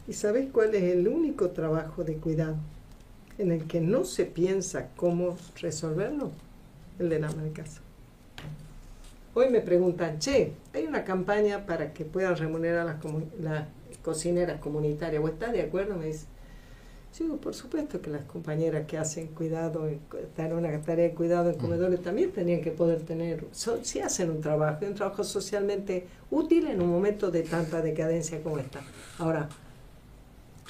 ¿Y sabés cuál es el único trabajo de cuidado en el que no se piensa cómo resolverlo? El del ama de casa. Hoy me preguntan, che, hay una campaña para que puedan remunerar a las cocineras comunitarias. ¿Vos estás de acuerdo? Me dice. Sí, por supuesto que las compañeras que hacen cuidado, están en una tarea de cuidado en comedores también tenían que poder tener, si hacen un trabajo socialmente útil en un momento de tanta decadencia como esta. Ahora,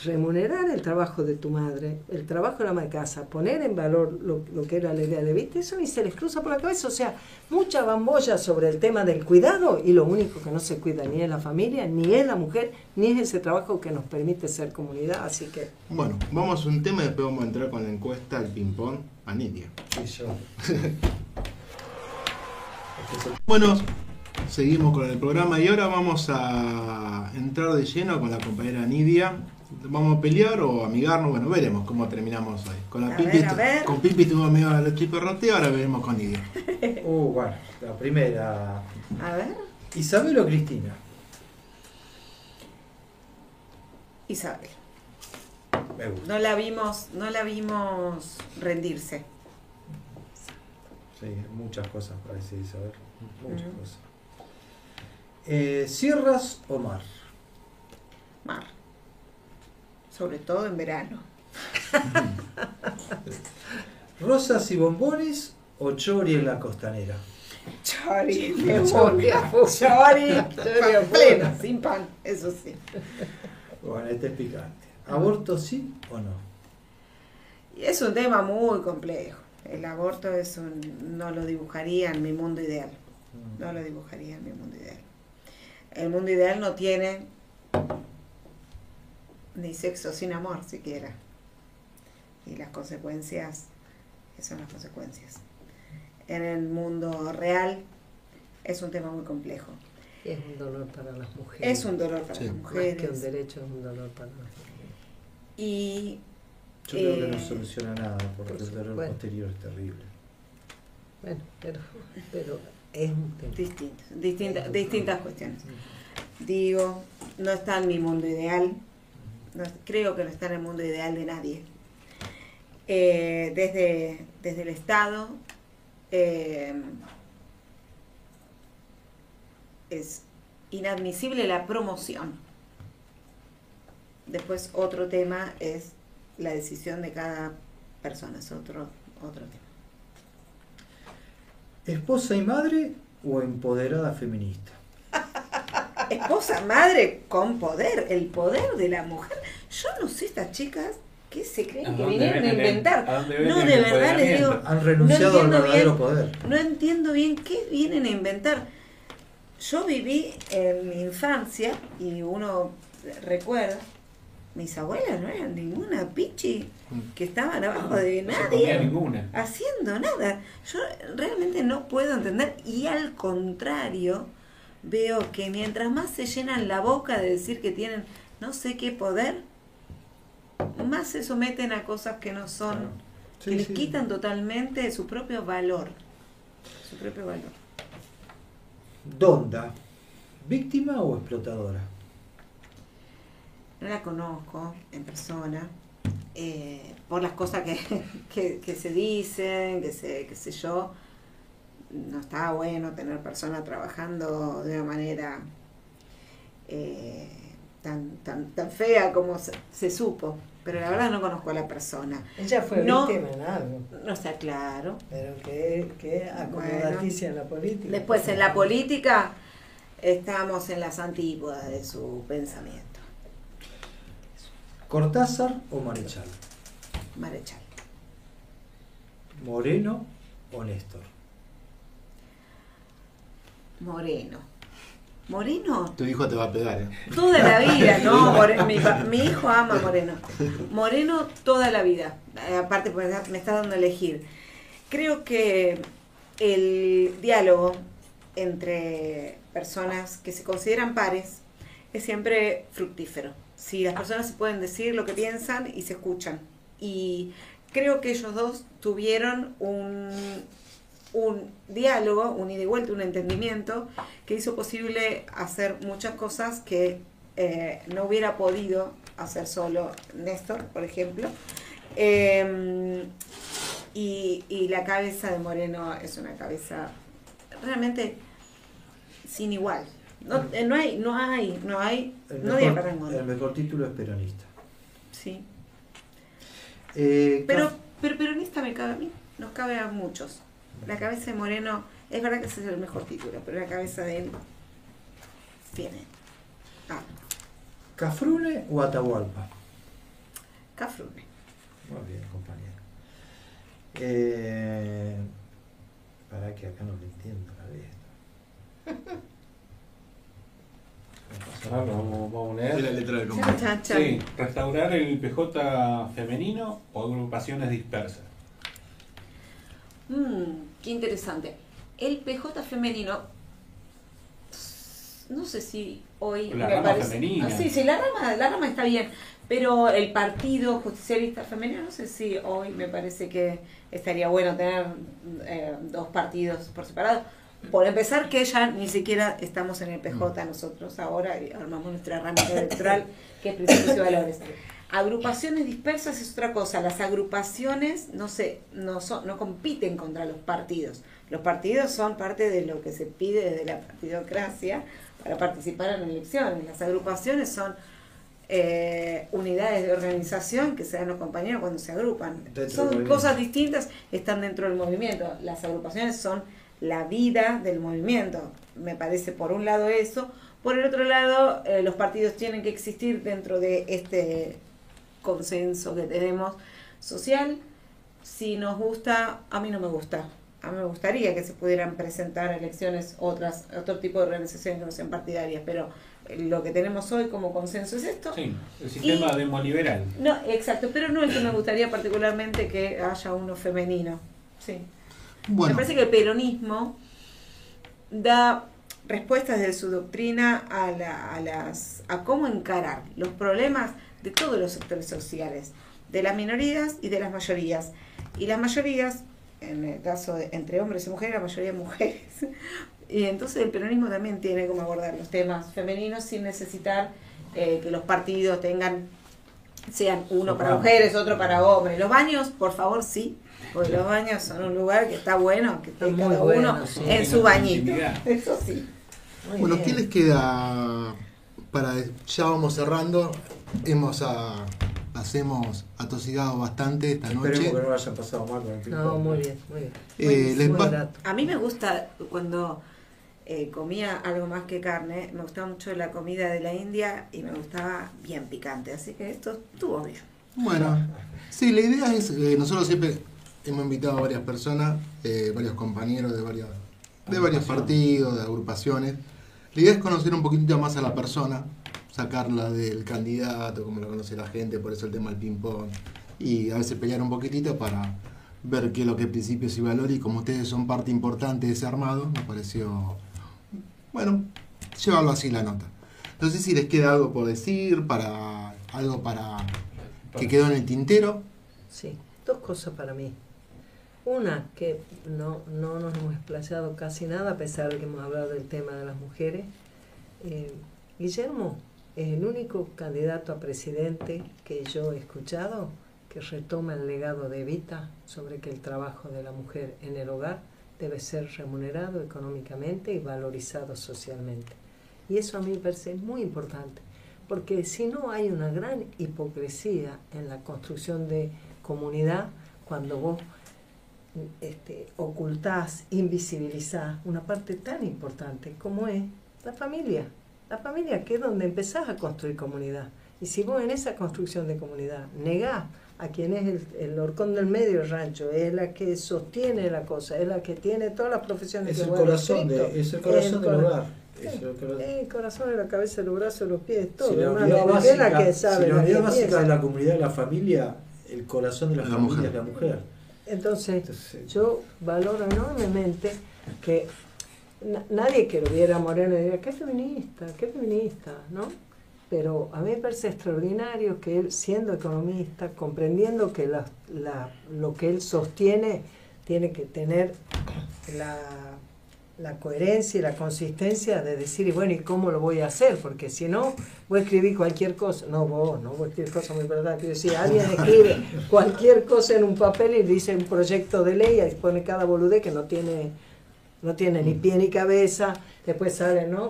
remunerar el trabajo de tu madre, el trabajo de la ama de casa, poner en valor lo que era la idea de vida, eso ni se les cruza por la cabeza. O sea, mucha bambolla sobre el tema del cuidado y lo único que no se cuida ni es la familia, ni es la mujer, ni es ese trabajo que nos permite ser comunidad. Así que... Bueno, vamos a un tema y después vamos a entrar con la encuesta al ping-pong a Nidia. Sí, yo. Bueno, seguimos con el programa y ahora vamos a entrar de lleno con la compañera Nidia. ¿Vamos a pelear o amigarnos? Bueno, veremos cómo terminamos hoy. Con la A Pipi, ver, a ver. con Pipi estuvimos medio a los chiperroteos, ahora veremos con Nidia. Bueno, la primera. A ver, Isabel o Cristina. Isabel. Me gusta. No la vimos rendirse. Sí, muchas cosas para decir Isabel. Muchas Ujú. cosas. ¿Sierras o mar? Mar. Sobre todo en verano. ¿Rosas y bombones o chori en la costanera? Chori, Chori a full. Chori, Chori a full. plena, sin pan, eso sí. Bueno, este es picante. ¿Aborto sí o no? Y es un tema muy complejo. El aborto no lo dibujaría en mi mundo ideal. No lo dibujaría en mi mundo ideal. El mundo ideal no tiene ni sexo sin amor siquiera. Y las consecuencias, ¿qué son las consecuencias? En el mundo real es un tema muy complejo. Es un dolor para las mujeres. Es un dolor para Sí. las Más que un mujeres. derecho, es un dolor para las mujeres. Y Yo creo que no Eh, soluciona nada porque por el dolor supuesto. posterior es terrible. Bueno, pero es un tema. distintas cuestiones. Digo, no está en mi mundo ideal. Creo que no está en el mundo ideal de nadie. Desde el Estado es inadmisible la promoción. Después otro tema es la decisión de cada persona, es otro tema. ¿Esposa y madre o empoderada feminista? Esposa, madre con poder, el poder de la mujer. Yo no sé, estas chicas, ¿qué se creen ¿A que dónde vinieron a venden el- inventar? a dónde venden No, el de verdad les digo, empoderamiento? Han renunciado al entiendo verdadero bien. poder. no entiendo bien qué vienen a inventar. Yo viví en mi infancia y uno recuerda, mis abuelas no eran ninguna pichi que estaban abajo de No se comía nadie ninguna. haciendo nada. Yo realmente no puedo entender y al contrario veo que mientras más se llenan la boca de decir que tienen no sé qué poder, más se someten a cosas que no son, Claro. que Sí, les sí. quitan totalmente su propio valor. Su propio valor. ¿Donda? ¿Víctima o explotadora? No la conozco en persona, por las cosas que se dicen, qué sé yo. No está bueno tener personas trabajando de una manera tan fea como se supo. Pero la verdad no conozco a la persona. Ella fue víctima en algo. No está claro. Pero que acomodaticia en la política. Después en la política estamos en las antípodas de su pensamiento. ¿Cortázar o Marechal? Marechal. ¿Moreno o Néstor? Moreno, Tu hijo te va a pegar, toda la vida, ¿no? Mi hijo ama a Moreno. Moreno toda la vida. Aparte, porque me está dando a elegir. Creo que el diálogo entre personas que se consideran pares es siempre fructífero. Si las personas se pueden decir lo que piensan y se escuchan. Y creo que ellos dos tuvieron un diálogo, un ida y vuelta, un entendimiento que hizo posible hacer muchas cosas que no hubiera podido hacer solo Néstor, por ejemplo. Y la cabeza de Moreno es una cabeza realmente sin igual. No hay nadie para el mundo. El mejor título es peronista. Sí. Eh, Pero peronista me cabe a mí, nos cabe a muchos. La cabeza de Moreno, es verdad que ese es el mejor título, pero la cabeza de él tiene. ¿Cafrune o Atahualpa? Cafrune. Muy bien, compañero. Para que acá no le entiendo la letra. Ahora vamos a Es la leer. letra del Chan, compañero. chan, chan. Sí, restaurar el PJ femenino o agrupaciones dispersas. Qué interesante. El PJ femenino, no sé si hoy La me rama parece. femenina. Sí, la rama está bien, pero el partido justicialista femenino, no sé si hoy me parece que estaría bueno tener dos partidos por separado. Por empezar, que ya ni siquiera estamos en el PJ nosotros ahora, y armamos nuestra rama electoral, que es Principios y Valores. Agrupaciones dispersas es otra cosa. Las agrupaciones no compiten contra los partidos. Los partidos son parte de lo que se pide desde la partidocracia para participar en elecciones. Las agrupaciones son unidades de organización que se dan los compañeros cuando se agrupan. Son cosas distintas, están dentro del movimiento. Las agrupaciones son la vida del movimiento. Me parece por un lado eso. Por el otro lado, los partidos tienen que existir dentro de este consenso que tenemos social. Si nos gusta, a mí no me gusta. A mí me gustaría que se pudieran presentar elecciones otro tipo de organizaciones que no sean partidarias, pero lo que tenemos hoy como consenso es esto. Sí, el sistema demoliberal. No, exacto, pero no es que me gustaría particularmente que haya uno femenino. Sí. Bueno, Me parece que el peronismo da respuestas de su doctrina a cómo encarar los problemas de todos los sectores sociales, de las minorías y de las mayorías. Y las mayorías, en el caso de entre hombres y mujeres, la mayoría mujeres. Y entonces el peronismo también tiene como abordar los temas femeninos sin necesitar que los partidos sean uno para mujeres, otro para hombres. Los baños, por favor, sí. Porque los baños son un lugar que está bueno, que esté cada uno sí. en su bañito. Intimidad. Eso sí. Muy bueno, bien. ¿qué les queda para? Ya vamos cerrando. Hemos atosigado bastante esta Esperemos noche. que no lo hayan pasado mal con el ping-pong. No, muy bien, muy bien. Les Muy va- grato. A mí me gusta cuando comía algo más que carne, me gustaba mucho la comida de la India y me gustaba bien picante, así que esto estuvo bien. Bueno, sí, la idea es, nosotros siempre hemos invitado a varias personas, varios compañeros de varios partidos, de agrupaciones. La idea es conocer un poquito más a la persona, sacarla del candidato, como lo conoce la gente, por eso el tema del ping-pong, y a veces pelear un poquitito para ver qué es lo que es principios y valores, y como ustedes son parte importante de ese armado, me pareció, bueno, llevarlo así la nota. No sé si les queda algo por decir, algo para que quedó en el tintero. Sí, dos cosas para mí. Una, que no nos hemos explayado casi nada, a pesar de que hemos hablado del tema de las mujeres. Guillermo es el único candidato a presidente que yo he escuchado que retoma el legado de Evita sobre que el trabajo de la mujer en el hogar debe ser remunerado económicamente y valorizado socialmente. Y eso a mí me parece muy importante, porque si no hay una gran hipocresía en la construcción de comunidad, cuando vos ocultás, invisibilizás una parte tan importante como es la familia que es donde empezás a construir comunidad. Y si vos en esa construcción de comunidad negás a quien es el horcón del medio del rancho, es la que sostiene la cosa, es la que tiene todas las profesiones. Es el corazón del hogar. El corazón, la cabeza, los brazos, los pies, todo. Si la unidad básica de la comunidad de la familia, el corazón de la familia es la mujer. Entonces, yo valoro enormemente que nadie que lo viera a Moreno diría, qué feminista, ¿no? Pero a mí me parece extraordinario que él, siendo economista, comprendiendo que lo que él sostiene tiene que tener la coherencia y la consistencia de decir, y bueno, ¿y cómo lo voy a hacer? Porque si no, voy a escribir cualquier cosa. No voy a escribir cosas muy verdad. Quiero decir, alguien escribe cualquier cosa en un papel y dice un proyecto de ley y pone cada boludez que no tiene ni pie ni cabeza. Después sale, ¿no?,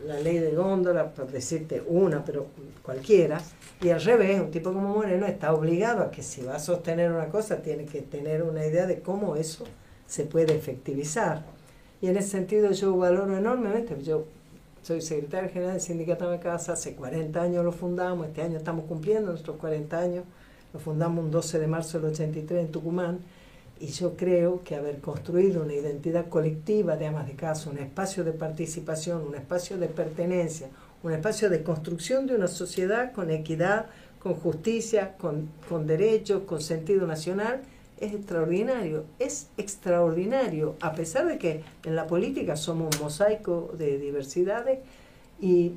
la ley de góndola, por decirte una, pero cualquiera. Y al revés, un tipo como Moreno está obligado a que si va a sostener una cosa, tiene que tener una idea de cómo eso se puede efectivizar. Y en ese sentido yo valoro enormemente. Yo soy secretaria general del Sindicato de Casa, hace 40 años lo fundamos, este año estamos cumpliendo nuestros 40 años, lo fundamos un 12 de marzo del 83 en Tucumán, y yo creo que haber construido una identidad colectiva de amas de casa, un espacio de participación, un espacio de pertenencia, un espacio de construcción de una sociedad con equidad, con justicia, con derechos, con sentido nacional, es extraordinario, a pesar de que en la política somos un mosaico de diversidades, y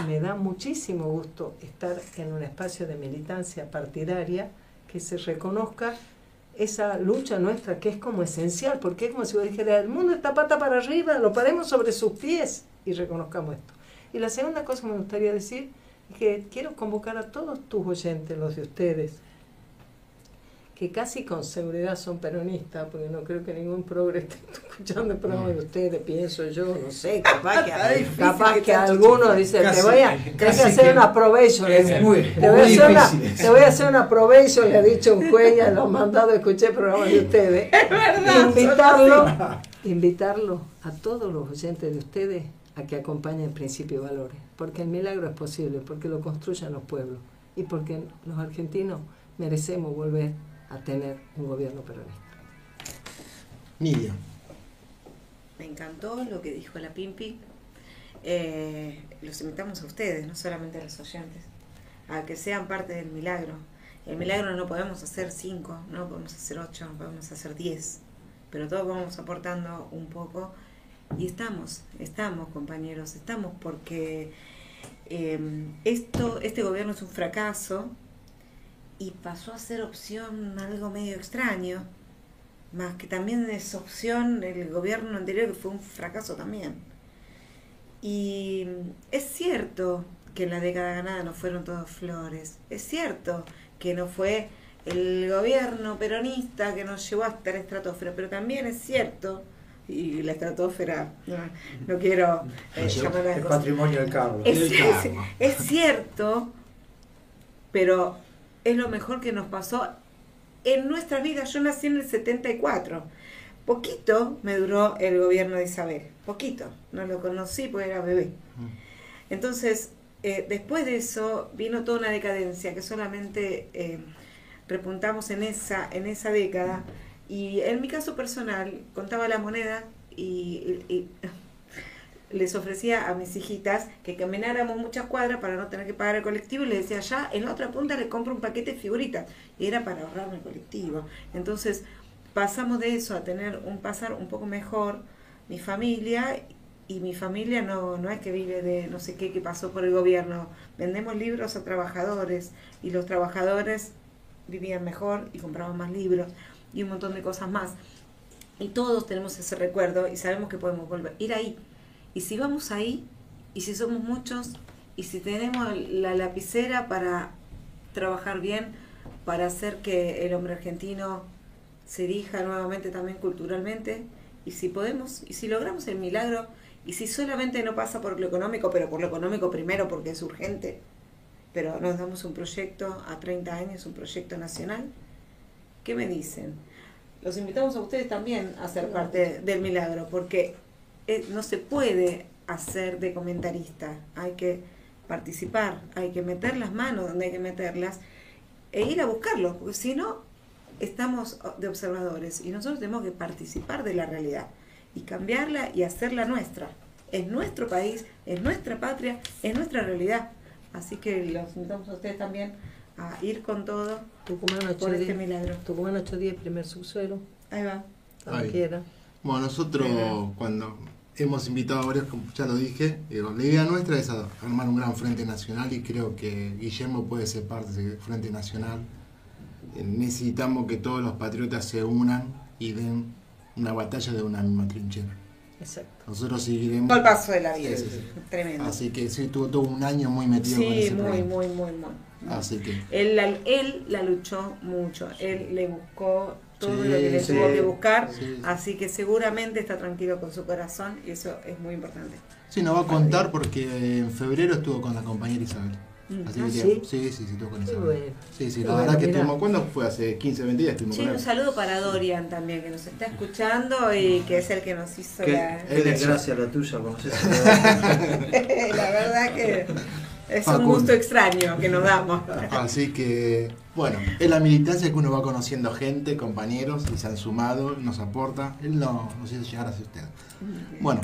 me da muchísimo gusto estar en un espacio de militancia partidaria que se reconozca esa lucha nuestra, que es como esencial, porque es como si vos dijeras, el mundo está pata para arriba, lo paremos sobre sus pies y reconozcamos esto. Y la segunda cosa que me gustaría decir es que quiero convocar a todos tus oyentes, los de ustedes, que casi con seguridad son peronistas, porque no creo que ningún progre esté escuchando el programa de ustedes, pienso yo, no sé, capaz que alguno dice, te voy a hacer una probation, te voy a hacer una probation, le ha dicho un juez, lo ha mandado a escuchar el programa de ustedes. Es verdad, invitarlo a todos los oyentes de ustedes a que acompañen Principios y Valores, porque el milagro es posible, porque lo construyen los pueblos y porque los argentinos merecemos volver a tener un gobierno peronista. Nidia. Me encantó lo que dijo la Pimpi. Los invitamos a ustedes, no solamente a los oyentes, a que sean parte del milagro. El milagro no podemos hacer 5, no podemos hacer 8, no podemos hacer 10, pero todos vamos aportando un poco, y estamos compañeros, estamos porque este gobierno es un fracaso y pasó a ser opción algo medio extraño, más que también es opción el gobierno anterior, que fue un fracaso también. Y es cierto que en la década ganada no fueron todos flores, es cierto que no fue el gobierno peronista que nos llevó hasta la estratosfera, pero también es cierto, y la estratosfera, no quiero llamarla el patrimonio del Carlos. Es cierto, pero es lo mejor que nos pasó en nuestras vidas. Yo nací en el 74. Poquito me duró el gobierno de Isabel. Poquito. No lo conocí porque era bebé. Entonces, después de eso, vino toda una decadencia que solamente repuntamos en esa década. Y en mi caso personal, contaba la moneda y les ofrecía a mis hijitas que camináramos muchas cuadras para no tener que pagar el colectivo, y les decía, ya en la otra punta le compro un paquete de figuritas, y era para ahorrarme el colectivo. Entonces pasamos de eso a tener un pasar un poco mejor mi familia, y mi familia no es que vive de no sé qué que pasó por el gobierno. Vendemos libros a trabajadores, y los trabajadores vivían mejor y compraban más libros y un montón de cosas más, y todos tenemos ese recuerdo y sabemos que podemos volver ir ahí. Y si vamos ahí, y si somos muchos, y si tenemos la lapicera para trabajar bien, para hacer que el hombre argentino se erija nuevamente también culturalmente, y si podemos, y si logramos el milagro, y si solamente no pasa por lo económico, pero por lo económico primero porque es urgente, pero nos damos un proyecto a 30 años, un proyecto nacional, ¿qué me dicen? Los invitamos a ustedes también a ser parte del milagro, porque no se puede hacer de comentarista, hay que participar, hay que meter las manos donde hay que meterlas e ir a buscarlo, porque si no estamos de observadores y nosotros tenemos que participar de la realidad y cambiarla y hacerla nuestra. Es nuestro país, es nuestra patria, es nuestra realidad. Así que los invitamos a ustedes también a ir con todo Tucumán por 810, este milagro. Tucumán 810, primer subsuelo, Ahí va. cuando Ahí. quiera. Bueno, nosotros cuando hemos invitado a varios, como ya lo dije, la idea nuestra es armar un gran frente nacional y creo que Guillermo puede ser parte de ese frente nacional. Necesitamos que todos los patriotas se unan y den una batalla de una misma trinchera. Exacto. Nosotros seguiremos. Todo el paso de la vida. Sí, sí. Tremendo. Así que sí, tuvo todo un año muy metido con Sí, ese muy, proyecto. muy. Así que Él la luchó mucho, él le buscó todo Sí, lo que le sí, tuvo que buscar, sí. así que seguramente está tranquilo con su corazón y eso es muy importante. sí, nos va a contar porque en febrero estuvo con la compañera Isabel. Así que ¿sí? sí, estuvo con Qué Isabel. bueno. Sí, Qué la bueno, verdad que mirá. estuvimos, ¿cuándo fue? Hace 15, 20 días estuvimos Sí, con un él. saludo para Dorian también, que nos está escuchando y que es el que nos hizo Qué Él es- desgracia la tuya, conoces. la verdad que es un Facundo. gusto extraño que nos damos. Así que, bueno, es la militancia que uno va conociendo gente, compañeros, y se han sumado, nos aporta. Él no sé si llegar hacia usted. Bueno,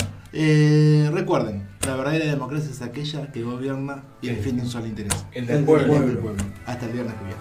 recuerden, la verdadera democracia es aquella que gobierna y defiende un solo interés. El del pueblo. El del pueblo. Hasta el viernes que viene.